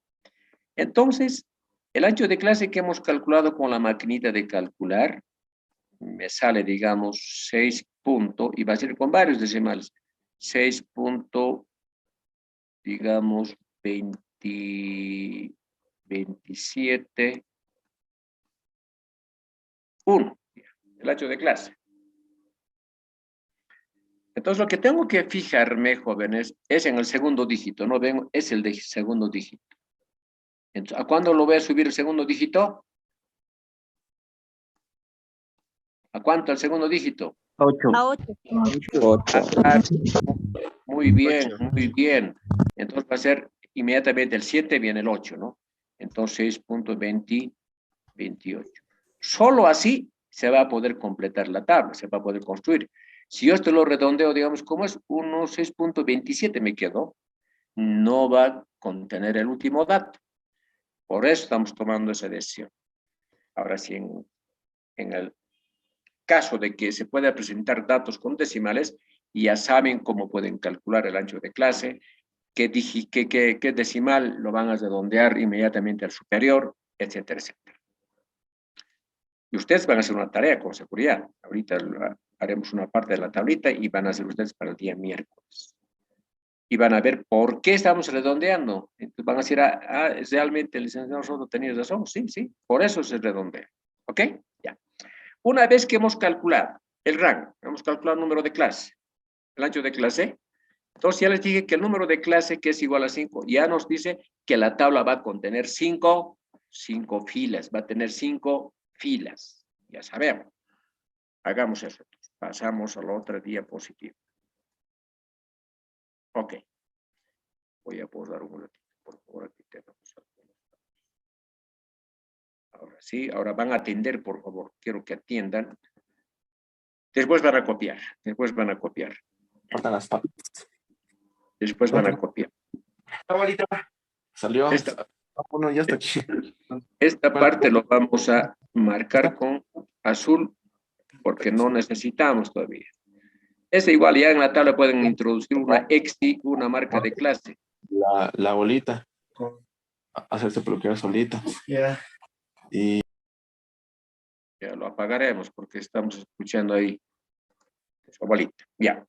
Entonces, el ancho de clase que hemos calculado con la maquinita de calcular, me sale, digamos, 6 puntos, y va a ser con varios decimales, 6 punto, digamos, 27, 1, el ancho de clase. Entonces, lo que tengo que fijarme, jóvenes, es en el segundo dígito, ¿no ven? Es el segundo dígito. Entonces, ¿a cuándo lo voy a subir el segundo dígito? ¿A cuánto el segundo dígito? 8. A 8. 8. Muy bien, muy bien. Entonces va a ser inmediatamente el 7 viene el 8, ¿no? Entonces 6.28. Solo así se va a poder completar la tabla, se va a poder construir. Si yo esto lo redondeo, digamos, ¿cómo es? 6.27 me quedó. No va a contener el último dato. Por eso estamos tomando esa decisión. Ahora sí, en el caso de que se pueda presentar datos con decimales, ya saben cómo pueden calcular el ancho de clase, qué decimal lo van a redondear inmediatamente al superior, etcétera, etcétera. Y ustedes van a hacer una tarea con seguridad. Ahorita haremos una parte de la tablita y van a hacer ustedes para el día miércoles. Y van a ver por qué estamos redondeando. Entonces van a decir, realmente el licenciado Soto tenía razón. Sí, por eso se redondea. ¿Ok? Ya. una vez que hemos calculado el rango, hemos calculado el número de clase, el ancho de clase, entonces ya les dije que el número de clase que es igual a 5, ya nos dice que la tabla va a contener 5 filas, va a tener 5 filas, ya sabemos. Hagamos eso. Pasamos a la otra diapositiva. Ok. Voy a pausar un momentito, por favor, aquí tenemos. Ahora sí, ahora van a atender, por favor. Quiero que atiendan. Después van a copiar. Después van a copiar. Después van a copiar. Abuelita, salió. Bueno, ya está aquí. Esta parte lo vamos a marcar con azul porque no necesitamos todavía. Es igual, ya en la tabla pueden introducir una XI, una marca de clase. La bolita. Hacerse bloquear solita. Ya. Y Ya lo apagaremos porque estamos escuchando ahí su abuelita. Ya.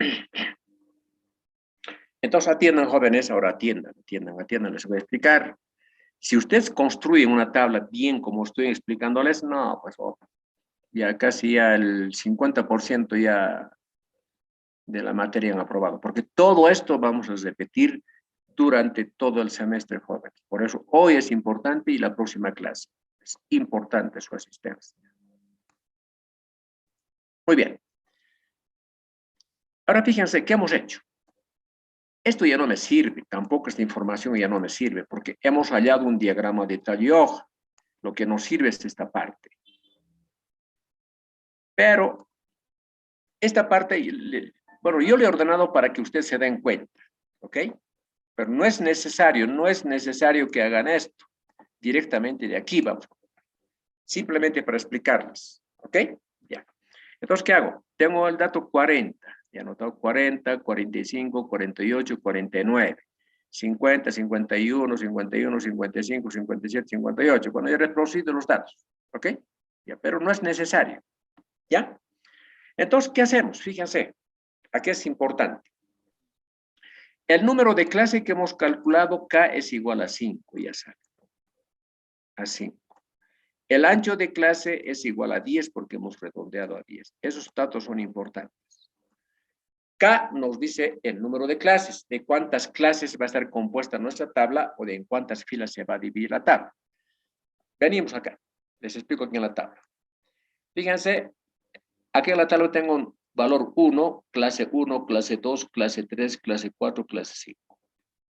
Entonces atiendan, jóvenes, ahora atiendan, les voy a explicar. Si ustedes construyen una tabla bien como estoy explicándoles, no, pues ya casi ya el 50% ya de la materia han aprobado, porque todo esto vamos a repetir durante todo el semestre, jóvenes. Por eso hoy es importante y la próxima clase es importante su asistencia. Muy bien. Ahora fíjense, ¿qué hemos hecho? Esto ya no me sirve, tampoco esta información ya no me sirve, porque hemos hallado un diagrama de Taylor. Lo que nos sirve es esta parte. Pero esta parte, bueno, yo le he ordenado para que ustedes se den cuenta, ¿ok? Pero no es necesario que hagan esto. Directamente de aquí vamos. Simplemente para explicarles, ¿ok? Ya. Entonces, ¿qué hago? Tengo el dato 40. Ya he anotado 40, 45, 48, 49, 50, 51, 51, 55, 57, 58. Bueno, ya he reproducido los datos, ¿ok? Ya, pero no es necesario, ¿ya? Entonces, ¿qué hacemos? Fíjense, aquí es importante. El número de clase que hemos calculado, K es igual a 5, ya saben. A 5. El ancho de clase es igual a 10 porque hemos redondeado a 10. Esos datos son importantes. K nos dice el número de clases, de cuántas clases va a estar compuesta nuestra tabla o de en cuántas filas se va a dividir la tabla. Venimos acá, les explico aquí en la tabla. Fíjense, aquí en la tabla tengo un valor 1, clase 1, clase 2, clase 3, clase 4, clase 5.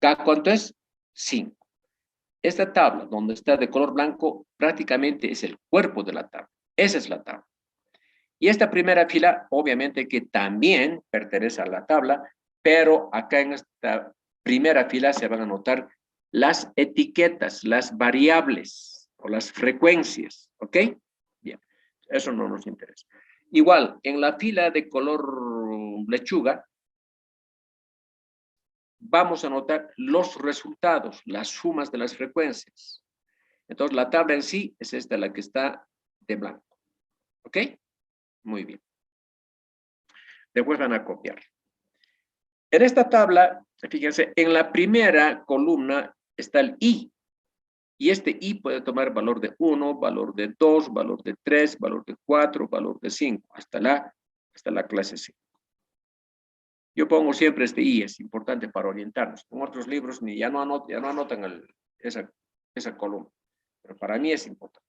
K, ¿cuánto es? 5. Esta tabla, donde está de color blanco, prácticamente es el cuerpo de la tabla. Esa es la tabla. Y esta primera fila, obviamente que también pertenece a la tabla, pero acá en esta primera fila se van a notar las etiquetas, las variables o las frecuencias, ¿ok? Bien, eso no nos interesa. Igual, en la fila de color lechuga, vamos a notar los resultados, las sumas de las frecuencias. Entonces, la tabla en sí es esta, la que está de blanco, ¿ok? Muy bien. Después van a copiar. En esta tabla, fíjense, en la primera columna está el I. Y este I puede tomar valor de 1, valor de 2, valor de 3, valor de 4, valor de 5, hasta la clase 5. Yo pongo siempre este I, es importante para orientarnos. En otros libros ya no anotan esa columna. Pero para mí es importante.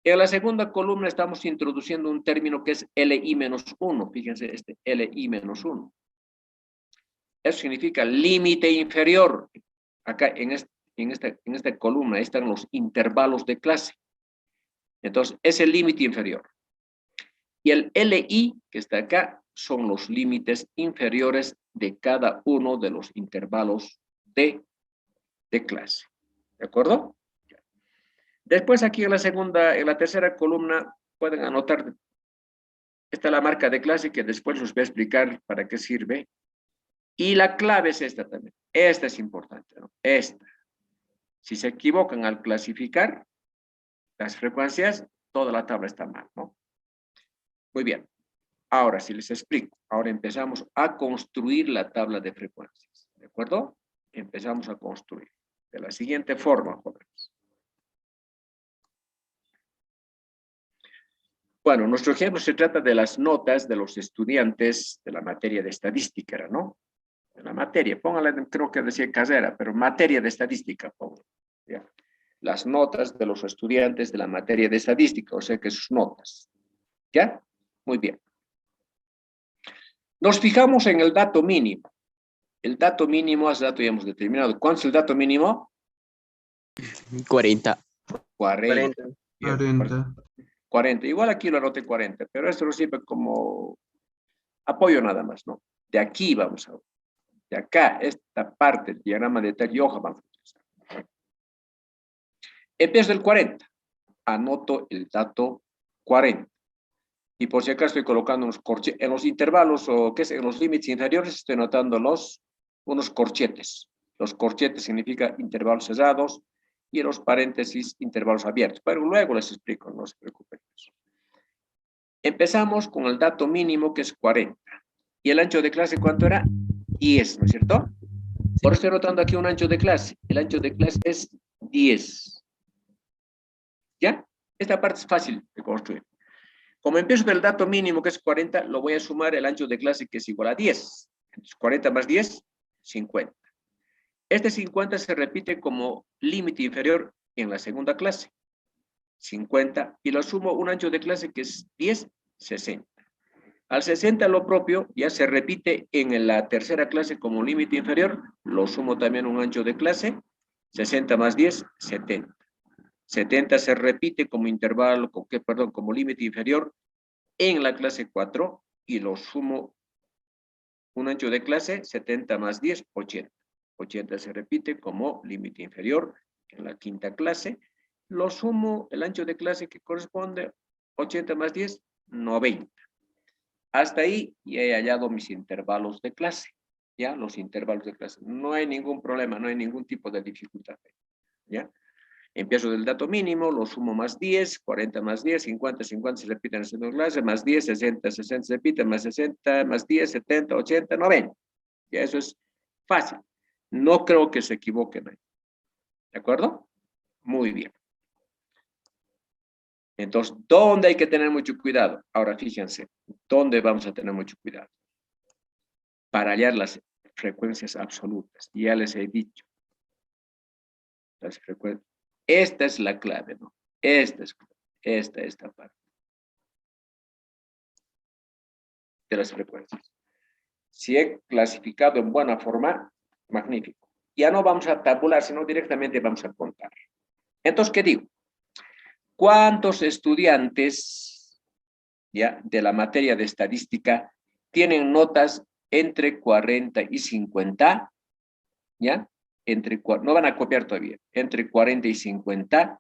En la segunda columna estamos introduciendo un término que es LI-1. Fíjense, este LI-1. Eso significa límite inferior. Acá en esta columna están los intervalos de clase. Entonces, es el límite inferior. Y el LI, que está acá, son los límites inferiores de cada uno de los intervalos de clase. ¿De acuerdo? Después aquí en la tercera columna pueden anotar, está la marca de clase que después les voy a explicar para qué sirve. Y la clave es esta también. Esta es importante, ¿no? Esta. Si se equivocan al clasificar las frecuencias, toda la tabla está mal, ¿no? Muy bien. Ahora sí les explico. Ahora empezamos a construir la tabla de frecuencias. ¿De acuerdo? Empezamos a construir. De la siguiente forma, jóvenes. Bueno, nuestro ejemplo se trata de las notas de los estudiantes de la materia de estadística, ¿no? De la materia, póngale, creo que decía carrera, pero materia de estadística, póngale, ¿ya? Las notas de los estudiantes de la materia de estadística, o sea que sus notas, ¿ya? Muy bien. Nos fijamos en el dato mínimo. El dato mínimo, hace dato ya hemos determinado. ¿Cuánto es el dato mínimo? 40. 40. 40. 40. Igual aquí lo anoté 40, pero esto lo sirve como apoyo nada más, ¿no? De aquí vamos a ver. De acá, esta parte del diagrama de tal y hoja vamos a utilizar. Empiezo del 40. Anoto el dato 40. Y por si acaso estoy colocando unos corchetes, en los intervalos o qué sé, en los límites inferiores estoy anotando unos corchetes. Los corchetes significa intervalos cerrados y en los paréntesis intervalos abiertos. Pero luego les explico, no se preocupen. Empezamos con el dato mínimo que es 40. ¿Y el ancho de clase cuánto era? 10, ¿no es cierto? Por eso estoy anotando aquí un ancho de clase. El ancho de clase es 10. ¿Ya? Esta parte es fácil de construir. Como empiezo del dato mínimo que es 40, lo voy a sumar el ancho de clase que es igual a 10. Entonces 40 más 10, 50. Este 50 se repite como límite inferior en la segunda clase. 50 y lo sumo un ancho de clase que es 10, 60. Al 60 lo propio ya se repite en la tercera clase como límite inferior, lo sumo también un ancho de clase, 60 más 10, 70. 70 se repite como intervalo, como límite inferior en la clase 4 y lo sumo un ancho de clase, 70 más 10, 80. 80 se repite como límite inferior en la quinta clase, lo sumo el ancho de clase que corresponde, 80 más 10, 90. Hasta ahí ya he hallado mis intervalos de clase, ¿ya? Los intervalos de clase. No hay ningún problema, no hay ningún tipo de dificultad, ¿ya? Empiezo del dato mínimo, lo sumo más 10, 40 más 10, 50, 50 se repiten en la segunda clase, más 10, 60, 60 se repiten, más 60, más 10, 70, 80, 90. Ya eso es fácil. No creo que se equivoquen ahí. ¿De acuerdo? Muy bien. Entonces, ¿dónde hay que tener mucho cuidado? Ahora fíjense, ¿dónde vamos a tener mucho cuidado? Para hallar las frecuencias absolutas. Ya les he dicho. Las frecuencias. Esta es la clave, ¿no? Esta parte. De las frecuencias. Si he clasificado en buena forma, magnífico. Ya no vamos a tabular, sino directamente vamos a contar. Entonces, ¿qué digo? ¿Cuántos estudiantes ya de la materia de estadística tienen notas entre 40 y 50? ¿Ya? No van a copiar todavía. Entre 40 y 50.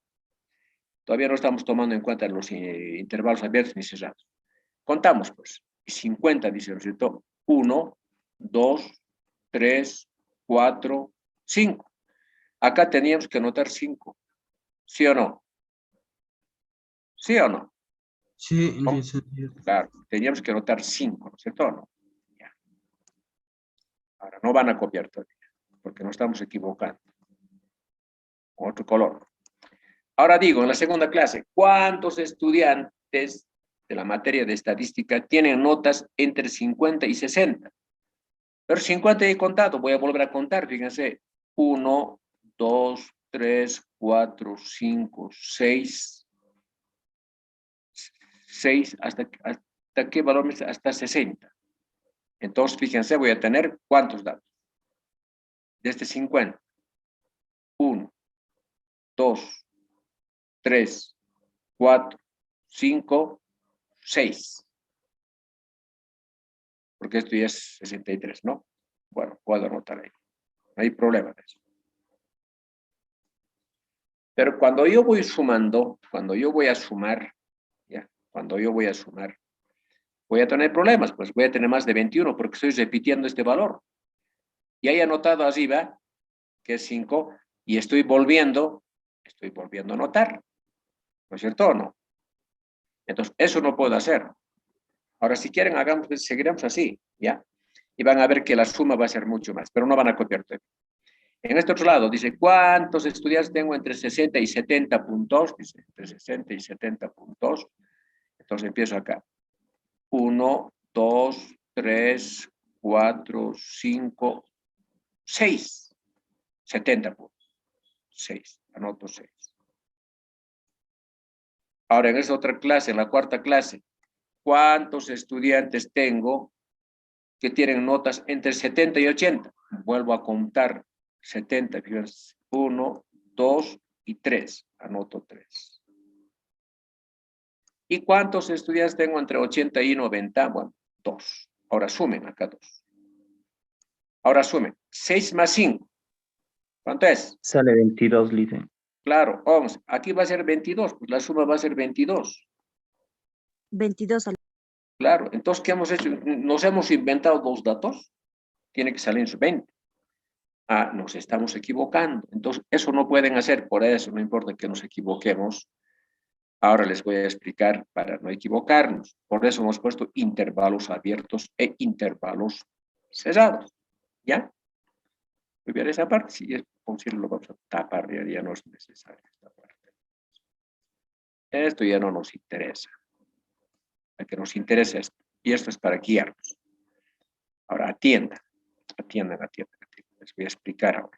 Todavía no estamos tomando en cuenta los intervalos abiertos ni cerrados. Contamos, pues. 50, dice el cierto. 1, 2, 3, 4, 5. Acá teníamos que anotar 5. ¿Sí o no? ¿Sí o no? Sí, ¿No? Claro, teníamos que anotar 5, ¿no es cierto o no? Ya. Ahora, no van a copiar todavía, porque no estamos equivocando. Otro color. Ahora digo, en la segunda clase, ¿cuántos estudiantes de la materia de estadística tienen notas entre 50 y 60? Pero 50 he contado, voy a volver a contar, fíjense. 1, 2, 3, 4, 5, 6. 6, ¿hasta qué valor? Hasta 60. Entonces, fíjense, voy a tener ¿cuántos datos? Desde 50. 1, 2, 3, 4, 5, 6. Porque esto ya es 63, ¿no? Bueno, puedo anotar ahí. No hay problema de eso. Pero cuando yo voy sumando, cuando yo voy a sumar, voy a tener problemas, pues voy a tener más de 21 porque estoy repitiendo este valor. Y hay anotado arriba que es 5 y estoy volviendo a anotar. ¿No es cierto o no? Entonces, eso no puedo hacer. Ahora, si quieren, seguiremos así, ¿ya? Y van a ver que la suma va a ser mucho más, pero no van a copiar todo. En este otro lado, dice, ¿cuántos estudiantes tengo entre 60 y 70 puntos? Dice, entre 60 y 70 puntos. Entonces empiezo acá. 1, 2, 3, 4, 5, 6. 70 puntos. 6. Anoto 6. Ahora en esta otra clase, en la cuarta clase, ¿cuántos estudiantes tengo que tienen notas entre 70 y 80? Vuelvo a contar 70. Fíjense, 1, 2 y 3. Anoto 3. ¿Y cuántos estudiantes tengo entre 80 y 90? Bueno, 2. Ahora sumen acá 2. Ahora sumen. 6 más 5. ¿Cuánto es? Sale 22, Licen. Claro, 11. Aquí va a ser 22. Pues la suma va a ser 22. 22 al... Claro. Entonces, ¿qué hemos hecho? Nos hemos inventado 2 datos. Tiene que salir 20. Ah, nos estamos equivocando. Entonces, eso no pueden hacer. Por eso, no importa que nos equivoquemos. Ahora les voy a explicar para no equivocarnos. Por eso hemos puesto intervalos abiertos e intervalos cerrados. ¿Ya? Muy bien, esa parte, si es posible, lo vamos a tapar, ya no es necesario esta parte. Esto ya no nos interesa. Lo que nos interesa es, y esto es para guiarnos. Ahora, atiendan. Les voy a explicar ahora.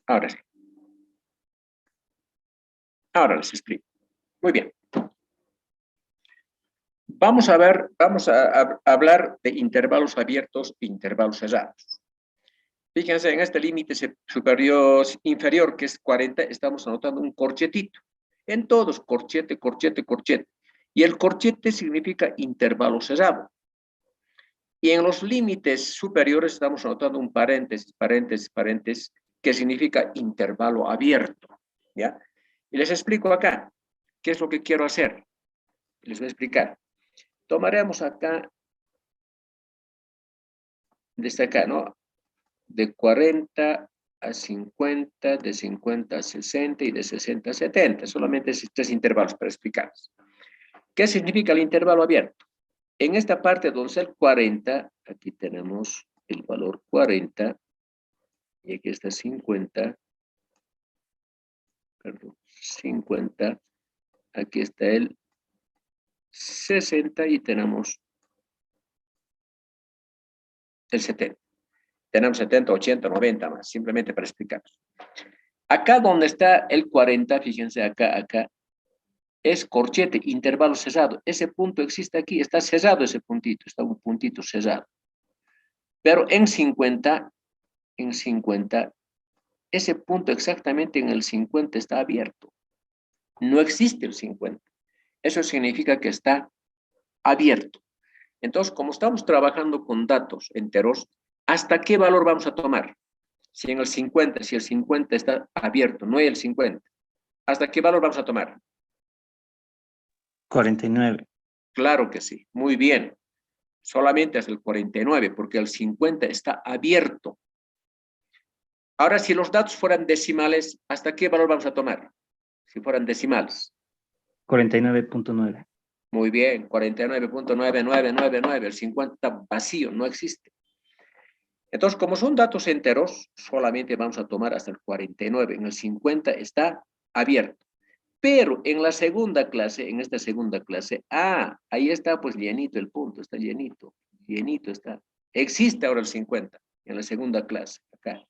Ahora sí. Ahora les explico. Muy bien. Vamos a hablar de intervalos abiertos e intervalos cerrados. Fíjense, en este límite superior, inferior, que es 40, estamos anotando un corchetito. En todos, corchete, corchete, corchete. Y el corchete significa intervalo cerrado. Y en los límites superiores estamos anotando un paréntesis, paréntesis, paréntesis, que significa intervalo abierto. ¿Ya? Y les explico acá qué es lo que quiero hacer. Les voy a explicar. Tomaremos acá, desde acá, ¿no? De 40 a 50, de 50 a 60 y de 60 a 70. Solamente esos 3 intervalos para explicarles. ¿Qué significa el intervalo abierto? En esta parte donde está el 40, aquí tenemos el valor 40, y aquí está 50, perdón, 50, aquí está el 60 y tenemos el 70. Tenemos 70, 80, 90 más, simplemente para explicar. Acá donde está el 40, fíjense acá, es corchete, intervalo cerrado. Ese punto existe aquí, está cerrado ese puntito, está un puntito cerrado. Pero en 50, ese punto exactamente en el 50 está abierto. No existe el 50. Eso significa que está abierto. Entonces, como estamos trabajando con datos enteros, ¿hasta qué valor vamos a tomar? Si en el 50, si el 50 está abierto, no hay el 50. ¿Hasta qué valor vamos a tomar? 49. Claro que sí, muy bien. Solamente hasta el 49, porque el 50 está abierto. Ahora, si los datos fueran decimales, ¿hasta qué valor vamos a tomar? Si fueran decimales. 49.9. Muy bien, 49.9999. El 50 está vacío, no existe. Entonces, como son datos enteros, solamente vamos a tomar hasta el 49. En el 50 está abierto. Pero en la segunda clase, en esta segunda clase, ahí está pues llenito el punto, está llenito está. Existe ahora el 50 en la segunda clase, acá.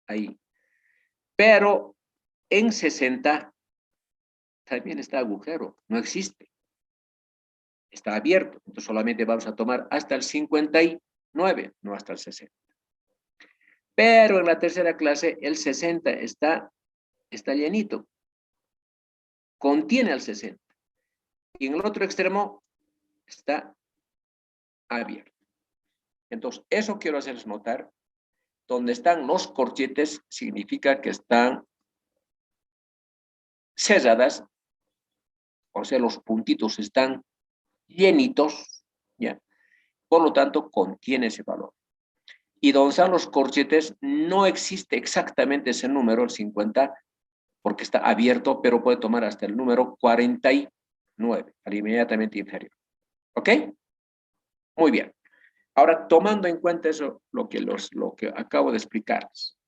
Ahí. Pero en 60 también está agujero, no existe. Está abierto, entonces solamente vamos a tomar hasta el 59, no hasta el 60. Pero en la tercera clase el 60 está llenito. Contiene al 60. Y en el otro extremo está abierto. Entonces, eso quiero hacerles notar. Donde están los corchetes significa que están cerradas, o sea, los puntitos están llenitos, ¿ya? Por lo tanto, contiene ese valor. Y donde están los corchetes, no existe exactamente ese número, el 50, porque está abierto, pero puede tomar hasta el número 49, al inmediatamente inferior. ¿Ok? Muy bien. Ahora, tomando en cuenta eso, lo que acabo de explicarles,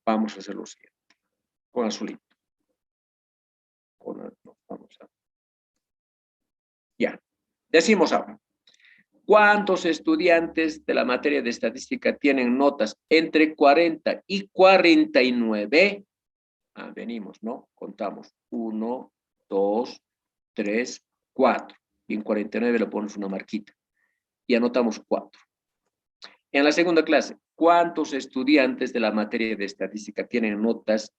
vamos a hacer lo siguiente. Con azulito. Vamos a... Ya. Decimos ahora. ¿Cuántos estudiantes de la materia de estadística tienen notas entre 40 y 49? Venimos, ¿no? Contamos. 1, 2, 3, 4. Y en 49 le ponemos una marquita. Y anotamos 4. En la segunda clase, ¿cuántos estudiantes de la materia de estadística tienen notas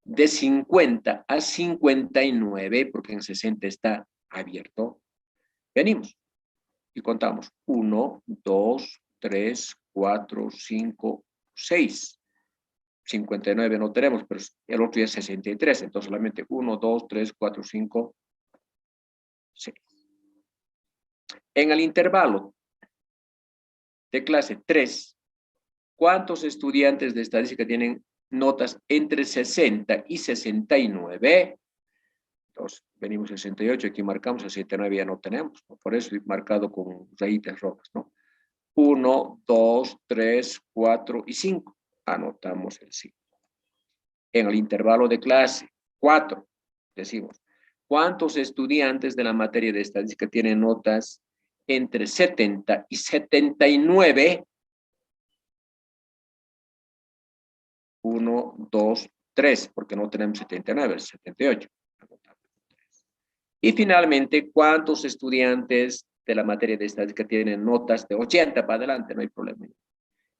de 50 a 59? Porque en 60 está abierto. Venimos y contamos. 1, 2, 3, 4, 5, 6. 59 no tenemos, pero el otro ya es 63. Entonces solamente 1, 2, 3, 4, 5, 6. En el intervalo de clase 3, ¿cuántos estudiantes de estadística tienen notas entre 60 y 69? Entonces, venimos 68, aquí marcamos 69, ya no tenemos, ¿no? Por eso he marcado con rayitas rojas, ¿no? 1, 2, 3, 4 y 5. Anotamos el 5. En el intervalo de clase 4, decimos, ¿cuántos estudiantes de la materia de estadística tienen notas entre 70 y 79? 1, 2, 3, porque no tenemos 79, es 78. Y finalmente, ¿cuántos estudiantes de la materia de estadística tienen notas de 80 para adelante? No hay problema.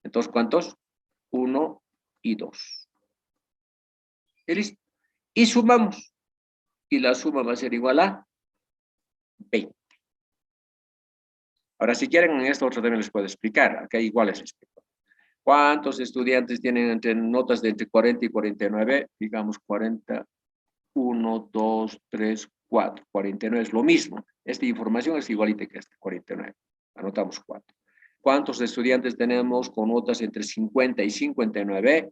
Entonces, ¿cuántos? 1 y 2. Y listo. Y sumamos. Y la suma va a ser igual a 20. Ahora, si quieren, en esto otro también les puedo explicar. Acá igual les explico. ¿Cuántos estudiantes tienen notas de entre 40 y 49? Digamos 40, 1, 2, 3, 4. 49 es lo mismo. Esta información es igualita que esta, 49. Anotamos 4. ¿Cuántos estudiantes tenemos con notas entre 50 y 59?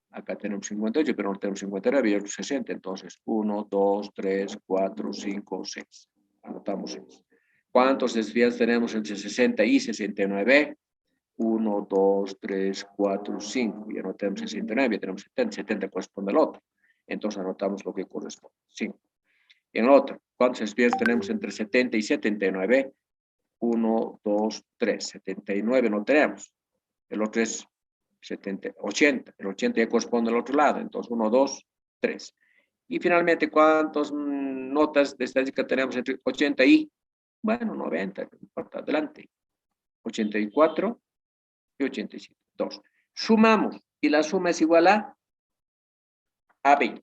Acá tenemos 58, pero no tenemos 59 y otros 60. Entonces, 1, 2, 3, 4, 5, 6. Anotamos 6. ¿Cuántos estudiantes tenemos entre 60 y 69? 1, 2, 3, 4, 5. Ya no tenemos 69, ya tenemos 70. 70 corresponde al otro. Entonces, anotamos lo que corresponde. 5. Y en el otro, ¿cuántos estudiantes tenemos entre 70 y 79? 1, 2, 3. 79 no tenemos. El otro es 70, 80. El 80 ya corresponde al otro lado. Entonces, 1, 2, 3. Y finalmente, ¿cuántas notas de estadística tenemos entre 80 y, bueno, 90? No importa, adelante. 84 y 87. 2. Sumamos. Y la suma es igual a 20.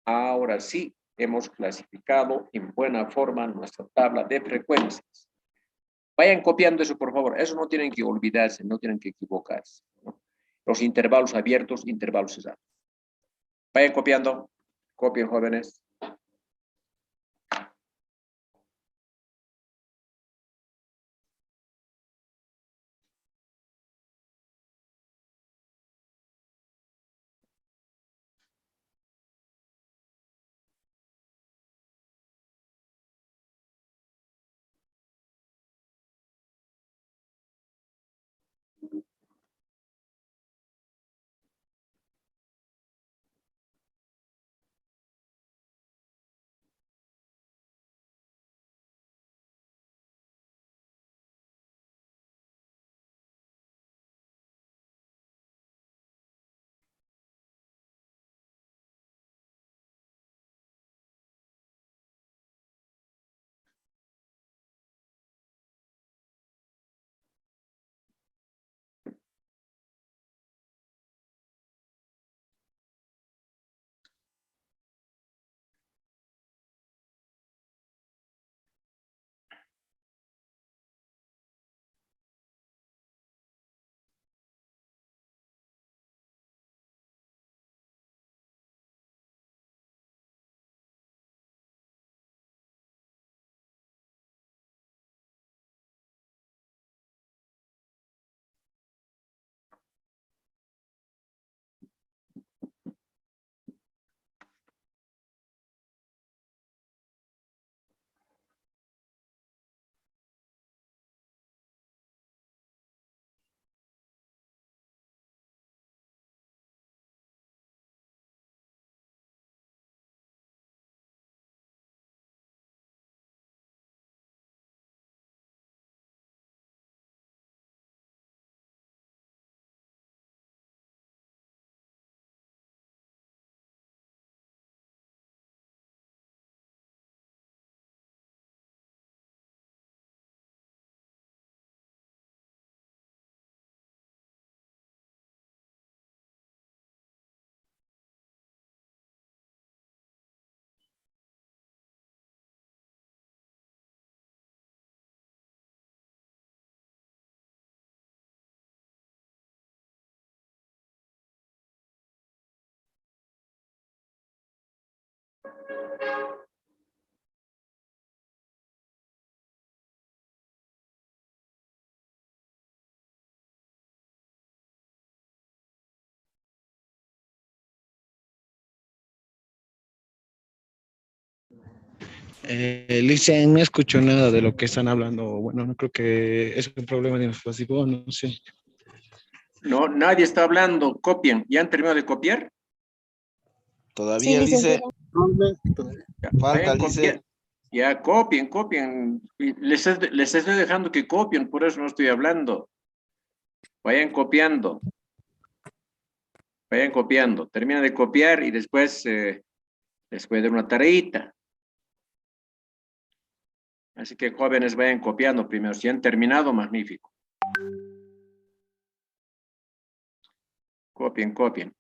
Ahora sí, hemos clasificado en buena forma nuestra tabla de frecuencias. Vayan copiando eso, por favor. Eso no tienen que olvidarse, no tienen que equivocarse, ¿no? Los intervalos abiertos, intervalos cerrados. Vayan copiando. Copien, jóvenes. Licen, no escucho nada de lo que están hablando. Bueno, no creo que es un problema de dispositivo, no sé. No, nadie está hablando. Copien. ¿Ya han terminado de copiar? Todavía Sí, dice, Ya, falta, vayan dice. copiar. Ya, copien. Y les estoy dejando que copien, por eso no estoy hablando. Vayan copiando. Vayan copiando. Termina de copiar y después les voy a dar una tareita. Así que jóvenes vayan copiando primero. Si han terminado, magnífico. Copien.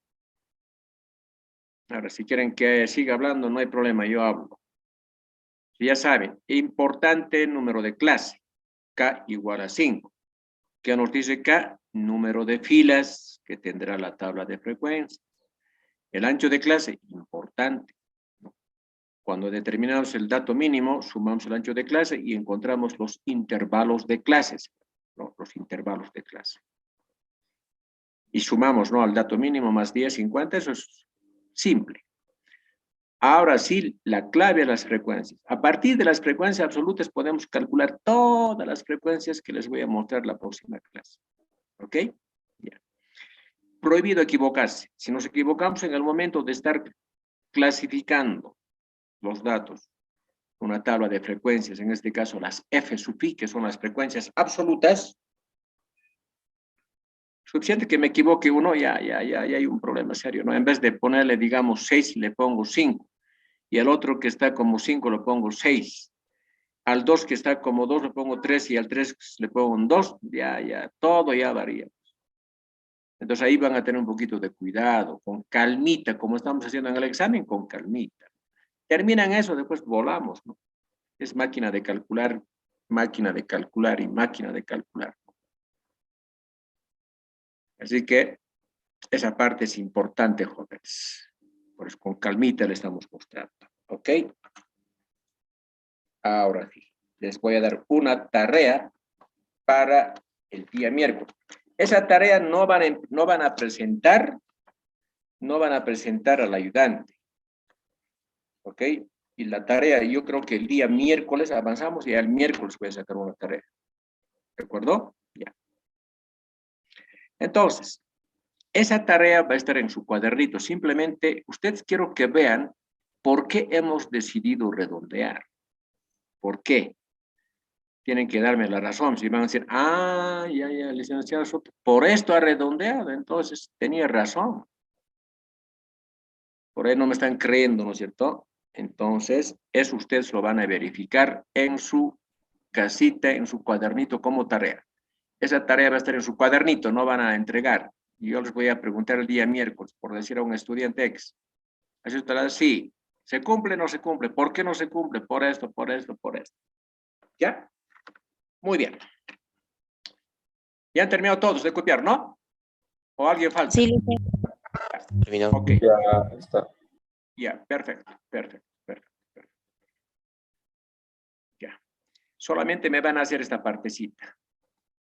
Ahora, si quieren que siga hablando, no hay problema, yo hablo. Ya saben, importante número de clase. K igual a 5. ¿Qué nos dice K? Número de filas que tendrá la tabla de frecuencia. El ancho de clase, importante. Cuando determinamos el dato mínimo, sumamos el ancho de clase y encontramos los intervalos de clases. ¿No? Los intervalos de clase. Y sumamos, ¿no? Al dato mínimo más 10, 50, eso es simple. Ahora sí, la clave de las frecuencias. A partir de las frecuencias absolutas podemos calcular todas las frecuencias que les voy a mostrar la próxima clase. ¿Ok? Ya. Prohibido equivocarse. Si nos equivocamos en el momento de estar clasificando los datos, una tabla de frecuencias, en este caso las F sub i, que son las frecuencias absolutas, suficiente que me equivoque uno, ya hay un problema serio, ¿no? En vez de ponerle, digamos, 6, le pongo 5. Y al otro que está como 5 le pongo 6. Al 2 que está como 2 le pongo 3 y al 3 le pongo un 2. Todo ya varía. Entonces ahí van a tener un poquito de cuidado, con calmita, como estamos haciendo en el examen, con calmita. Terminan eso, después volamos, ¿no? Es máquina de calcular y máquina de calcular. Así que esa parte es importante, jóvenes. Por eso con calmita le estamos mostrando. ¿Ok? Ahora sí, les voy a dar una tarea para el día miércoles. Esa tarea no van a presentar al ayudante. ¿Ok? Y la tarea, yo creo que el día miércoles avanzamos y el miércoles voy a sacar una tarea. ¿De acuerdo? Ya. Entonces, esa tarea va a estar en su cuadernito. Simplemente, ustedes quiero que vean por qué hemos decidido redondear. ¿Por qué? Tienen que darme la razón. Si van a decir, licenciado Soto, por esto ha redondeado, entonces tenía razón. Por ahí no me están creyendo, ¿no es cierto? Entonces, eso ustedes lo van a verificar en su casita, en su cuadernito como tarea. Esa tarea va a estar en su cuadernito, no van a entregar. Y yo les voy a preguntar el día miércoles, por decir a un estudiante ex. Así usted sí, ¿se cumple o no se cumple? ¿Por qué no se cumple? Por esto. ¿Ya? Muy bien. Ya han terminado todos de copiar, ¿no? ¿O alguien falta? Sí, Terminó. Ok. Ya está. Ya, perfecto. Ya. Solamente me van a hacer esta partecita.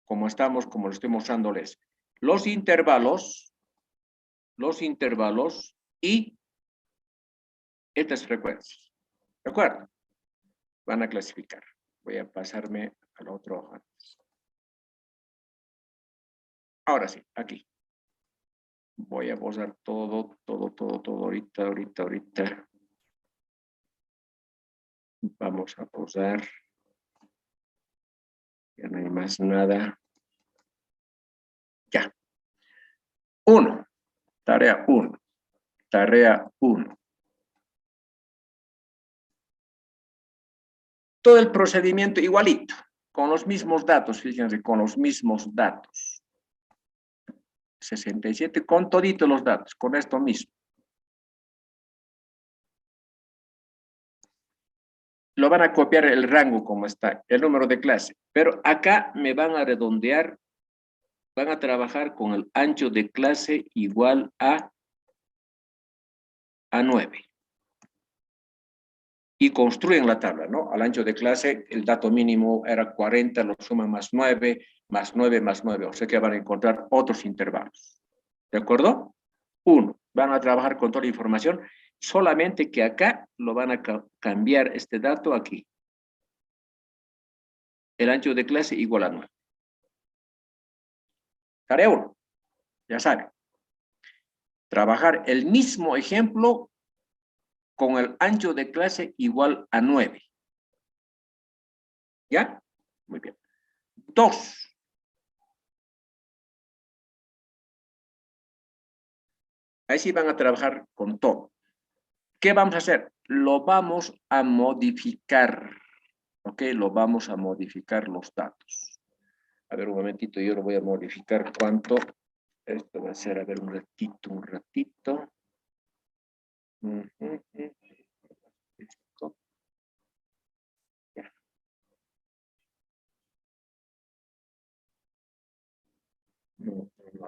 Como lo estoy mostrándoles. Los intervalos y estas frecuencias. ¿De acuerdo? Van a clasificar. Voy a pasarme a la otra hoja. Ahora sí, aquí. Voy a posar todo ahorita. Vamos a posar. Ya no hay más nada. Ya. 1. Tarea 1. Todo el procedimiento igualito, con los mismos datos, fíjense, con los mismos datos. 67, con toditos los datos, con esto mismo. Lo van a copiar el rango como está, el número de clase. Pero acá me van a redondear, van a trabajar con el ancho de clase igual a 9. Y construyen la tabla, ¿no? Al ancho de clase, el dato mínimo era 40, lo suman más 9, más 9, más 9. O sea que van a encontrar otros intervalos. ¿De acuerdo? 1. Van a trabajar con toda la información Solamente que acá lo van a cambiar este dato aquí. El ancho de clase igual a 9. Tarea 1. Ya saben. Trabajar el mismo ejemplo con el ancho de clase igual a 9. ¿Ya? Muy bien. 2. Ahí sí van a trabajar con todo. ¿Qué vamos a hacer? Lo vamos a modificar. ¿Ok? Lo vamos a modificar los datos. A ver, un momentito, yo lo voy a modificar. ¿Cuánto? Esto va a ser, a ver, un ratito. Esto. Ya. No, a ver, un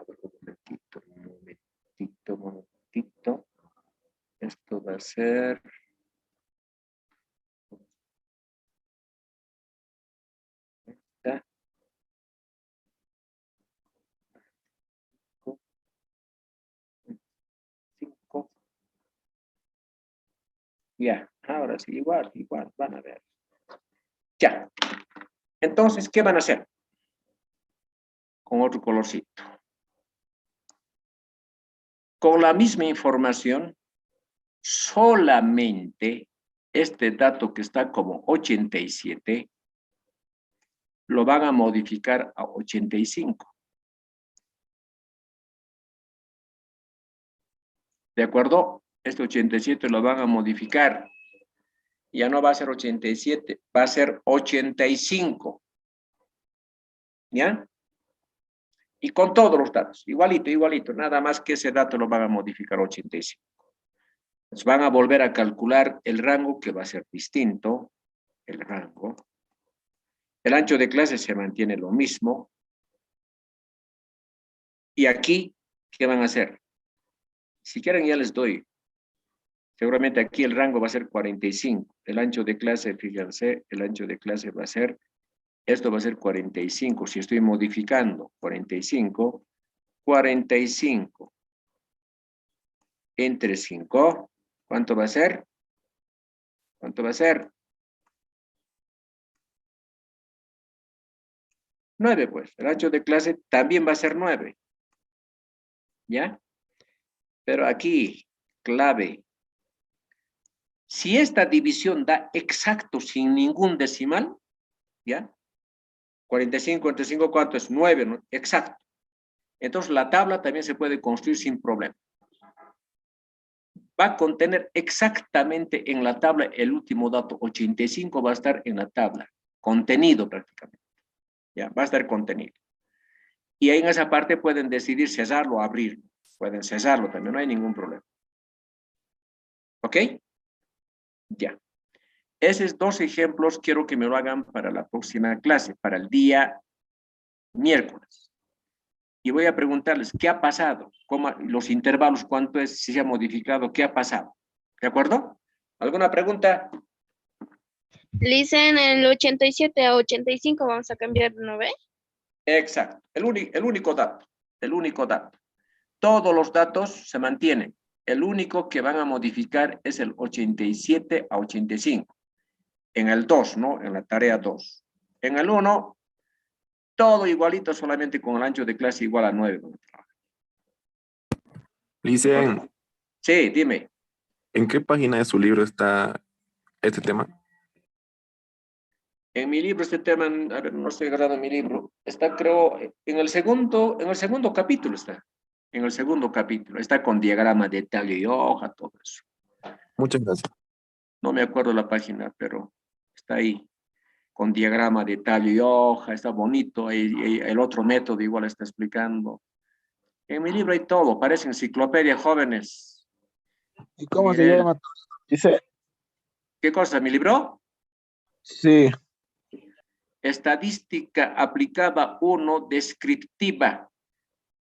momentito. Esto va a ser... Esta. Cinco. Ya, ahora sí, igual, van a ver. Ya. Entonces, ¿qué van a hacer? Con otro colorcito. Con la misma información, solamente este dato que está como 87, lo van a modificar a 85. ¿De acuerdo? Este 87 lo van a modificar. Ya no va a ser 87, va a ser 85. ¿Ya? Y con todos los datos, igualito, nada más que ese dato lo van a modificar a 85. Entonces van a volver a calcular el rango que va a ser distinto, el rango. El ancho de clase se mantiene lo mismo. Y aquí, ¿qué van a hacer? Si quieren ya les doy. Seguramente aquí el rango va a ser 45. El ancho de clase, fíjense, el ancho de clase va a ser, esto va a ser 45. Si estoy modificando 45 entre 5, ¿cuánto va a ser? ¿Cuánto va a ser? 9, pues. El ancho de clase también va a ser 9. ¿Ya? Pero aquí, clave. Si esta división da exacto sin ningún decimal, ¿ya? 45 entre 5, ¿cuánto es? 9, ¿no? Exacto. Entonces la tabla también se puede construir sin problema. Va a contener exactamente en la tabla el último dato, 85 va a estar en la tabla, contenido prácticamente. Ya, va a estar contenido. Y ahí en esa parte pueden decidir cesarlo o abrirlo. Pueden cesarlo también, no hay ningún problema. ¿Ok? Ya. Esos 2 ejemplos quiero que me lo hagan para la próxima clase, para el día miércoles. Y voy a preguntarles qué ha pasado, cómo, los intervalos, cuánto es, si se ha modificado, qué ha pasado. ¿De acuerdo? ¿Alguna pregunta? Dicen el 87 a 85 vamos a cambiar, ¿no ve? Exacto. El único dato. Todos los datos se mantienen. El único que van a modificar es el 87 a 85. En el 2, ¿no? En la tarea 2. En el 1, todo igualito, solamente con el ancho de clase igual a 9. Licen, Sí, dime. ¿en qué página de su libro está este tema? En mi libro este tema, a ver, no estoy agarrando mi libro, está creo en el segundo capítulo está. En el segundo capítulo, está con diagrama de tallo y hoja, todo eso. Muchas gracias. No me acuerdo la página, pero está ahí, con diagrama de tallo y hoja, está bonito, y el otro método igual está explicando. En mi libro hay todo, parece enciclopedia jóvenes. ¿Y cómo se llama? Dice. ¿Qué cosa, mi libro? Sí. Estadística aplicada 1, descriptiva.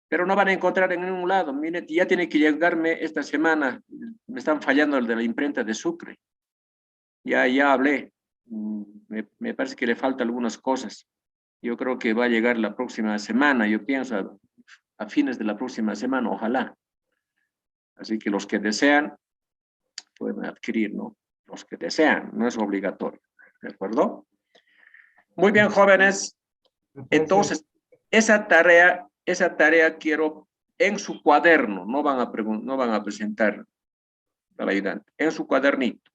Pero no van a encontrar en ningún lado. Miren, ya tiene que llegarme esta semana. Me están fallando el de la imprenta de Sucre. Ya hablé. Me parece que le faltan algunas cosas. Yo creo que va a llegar la próxima semana. Yo pienso a fines de la próxima semana, ojalá. Así que los que desean, pueden adquirir, ¿no? Los que desean, no es obligatorio. ¿De acuerdo? Muy bien, jóvenes. Entonces, esa tarea quiero en su cuaderno, no van a presentar al ayudante, en su cuadernito.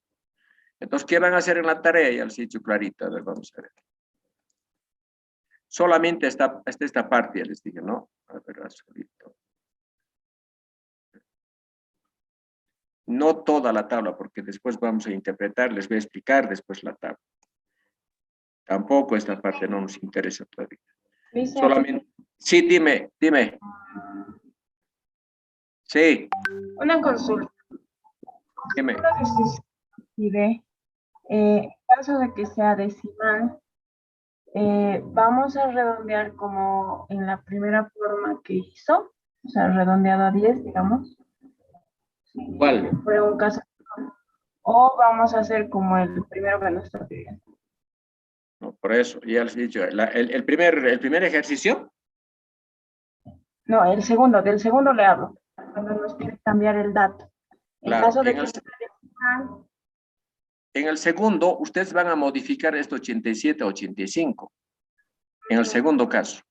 Entonces, ¿qué van a hacer en la tarea? Ya les he dicho clarito, a ver, vamos a ver. Solamente esta parte, ya les dije, ¿no? A ver, azulito. No toda la tabla, porque después vamos a interpretar, les voy a explicar después la tabla. Tampoco esta parte no nos interesa todavía. Solamente, sí, dime. Sí. Una consulta. Dime. En caso de que sea decimal, vamos a redondear como en la primera forma que hizo, o sea, redondeado a 10, digamos. ¿Cuál? Fue un caso. O vamos a hacer como el primero que nos está pidiendo. No, por eso, ya les he dicho, el primer ejercicio. No, del segundo le hablo, cuando nos pide cambiar el dato. En Claro, caso de que sea decimal, en el segundo, ustedes van a modificar esto 87 a 85. En el segundo caso.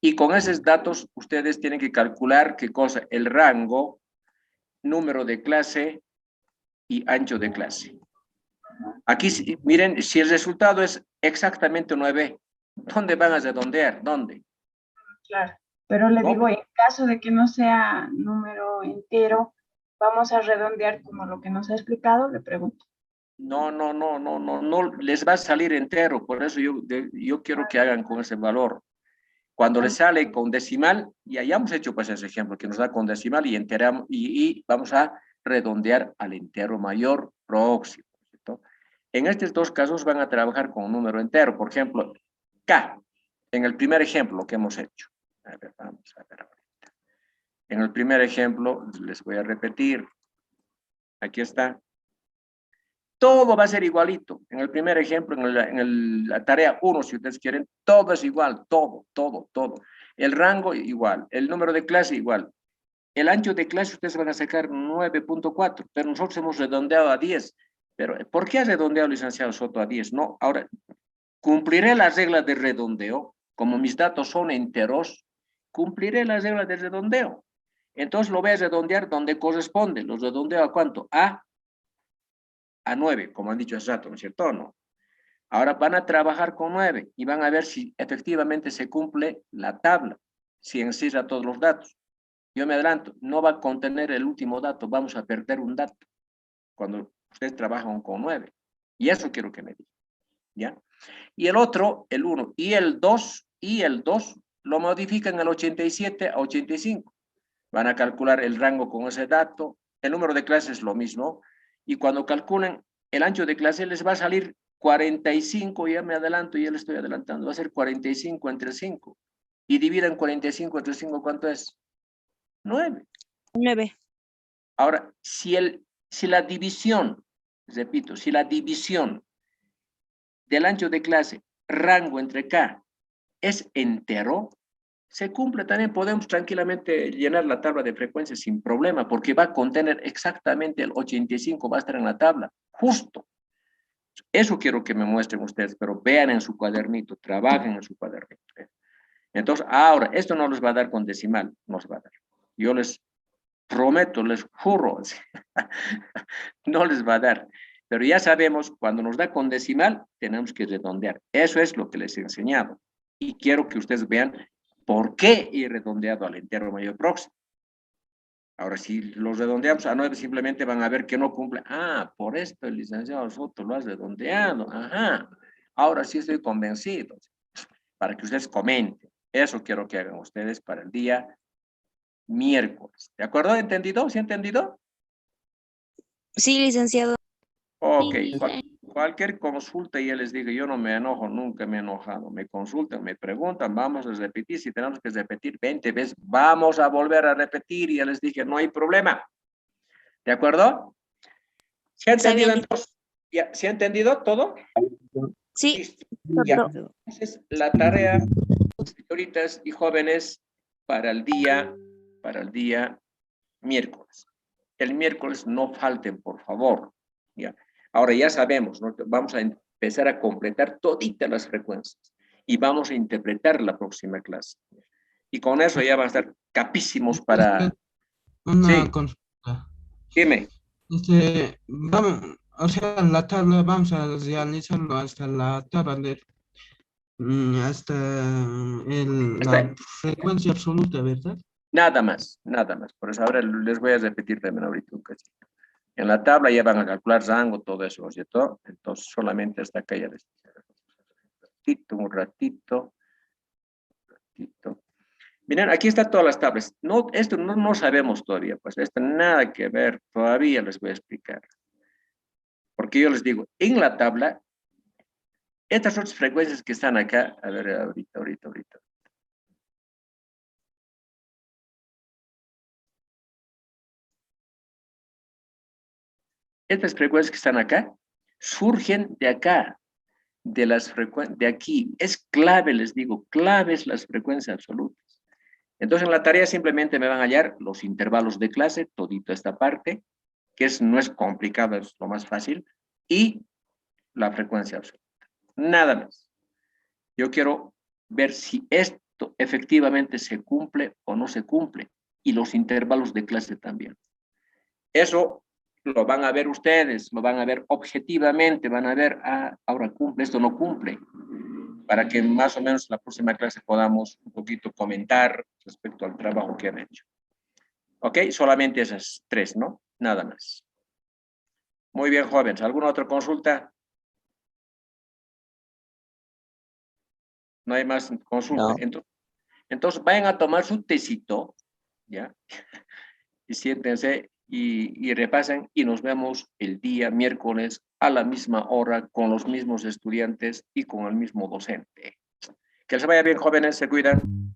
Y con esos datos, ustedes tienen que calcular qué cosa, el rango, número de clase y ancho de clase. Aquí, miren, si el resultado es exactamente 9, ¿dónde van a redondear? ¿Dónde? claro, pero le digo, en caso de que no sea número entero, vamos a redondear como lo que nos ha explicado, le pregunto. No les va a salir entero, por eso yo quiero que hagan con ese valor. Cuando les sale con decimal, y hayamos hecho pues ese ejemplo que nos da con decimal y enteramos, y vamos a redondear al entero mayor próximo, ¿cierto? En estos dos casos van a trabajar con un número entero, por ejemplo, K, en el primer ejemplo que hemos hecho. A ver, vamos a ver ahorita. En el primer ejemplo, les voy a repetir, aquí está. Todo va a ser igualito. En el primer ejemplo, la tarea 1, si ustedes quieren, todo es igual, todo. El rango igual, el número de clase igual. El ancho de clase ustedes van a sacar 9.4, pero nosotros hemos redondeado a 10. Pero, ¿por qué ha redondeado, licenciado Soto, a 10? No, ahora, cumpliré las reglas de redondeo. Como mis datos son enteros, cumpliré las reglas de redondeo. Entonces lo voy a redondear donde corresponde. ¿Los redondeo a cuánto? A 9, como han dicho hace rato, ¿no es cierto o no? Ahora van a trabajar con 9 y van a ver si efectivamente se cumple la tabla, si encierra todos los datos. Yo me adelanto, no va a contener el último dato, vamos a perder un dato cuando ustedes trabajan con 9. Y eso quiero que me digan, ¿ya? Y el otro, el 1 y el 2, lo modifican al 87 a 85. Van a calcular el rango con ese dato, el número de clases es lo mismo, y cuando calculen el ancho de clase les va a salir 45, ya me adelanto, ya le estoy adelantando, va a ser 45 entre 5. Y dividan 45 entre 5, ¿cuánto es? 9. 9. Ahora, si la división, repito, si la división del ancho de clase, rango entre K, es entero, se cumple también, podemos tranquilamente llenar la tabla de frecuencias sin problema, porque va a contener exactamente el 85, va a estar en la tabla, justo. Eso quiero que me muestren ustedes, pero vean en su cuadernito, trabajen en su cuadernito. Entonces, ahora, esto no les va a dar con decimal, no les va a dar. Yo les prometo, les juro, no les va a dar. Pero ya sabemos, cuando nos da con decimal, tenemos que redondear. Eso es lo que les he enseñado. Y quiero que ustedes vean por qué he redondeado al entero mayor próximo. Ahora, si los redondeamos a 9, simplemente van a ver que no cumple. Ah, por esto el licenciado Soto lo has redondeado. Ajá. Ahora sí estoy convencido. Para que ustedes comenten. Eso quiero que hagan ustedes para el día miércoles. ¿De acuerdo? ¿Entendido? ¿Sí entendido? Sí, licenciado. Ok. Cualquier consulta, ya les digo, yo no me enojo, nunca me he enojado. Me consultan, me preguntan, vamos a repetir. Si tenemos que repetir 20 veces, vamos a volver a repetir. Y ya les dije, no hay problema. ¿De acuerdo? ¿Se ha entendido entonces? ¿Ya? ¿Se ha entendido todo? Sí. Ya. Esa es la tarea, señoritas y jóvenes, para el día miércoles. el miércoles no falten, por favor. ¿Ya? Ahora ya sabemos, ¿no? Vamos a empezar a completar toditas las frecuencias y vamos a interpretar la próxima clase. Y con eso ya van a estar capísimos para... Una Sí, consulta. dime. Vamos, o sea, la tabla vamos a realizarlo hasta la tabla de hasta la frecuencia absoluta, ¿verdad? Nada más, nada más. Por eso ahora les voy a repetir también ahorita un cachito. En la tabla ya van a calcular rango, todo eso, ¿no es cierto? Entonces solamente hasta acá ya les... Un ratito. Miren, aquí están todas las tablas. No, esto no sabemos todavía, pues esto nada que ver, todavía les voy a explicar. Porque yo les digo, en la tabla, estas otras frecuencias que están acá, a ver, ahorita. Estas frecuencias que están acá, surgen de acá, de las frecuencias, de aquí. Es clave, les digo, claves las frecuencias absolutas. Entonces en la tarea simplemente me van a hallar los intervalos de clase, todito esta parte, que no es complicado, es lo más fácil, y la frecuencia absoluta. Nada más. Yo quiero ver si esto efectivamente se cumple o no se cumple, y los intervalos de clase también. Eso lo van a ver ustedes, lo van a ver objetivamente, van a ver, ahora cumple, esto no cumple, para que más o menos la próxima clase podamos un poquito comentar respecto al trabajo que han hecho. ¿Ok? Solamente esas tres, ¿no? Nada más. Muy bien, jóvenes. ¿Alguna otra consulta? No hay más consulta. No. Entonces vayan a tomar su tecito, ¿ya? Y siéntense y repasen y nos vemos el día miércoles a la misma hora con los mismos estudiantes y con el mismo docente. Que les vaya bien, jóvenes. Se cuidan.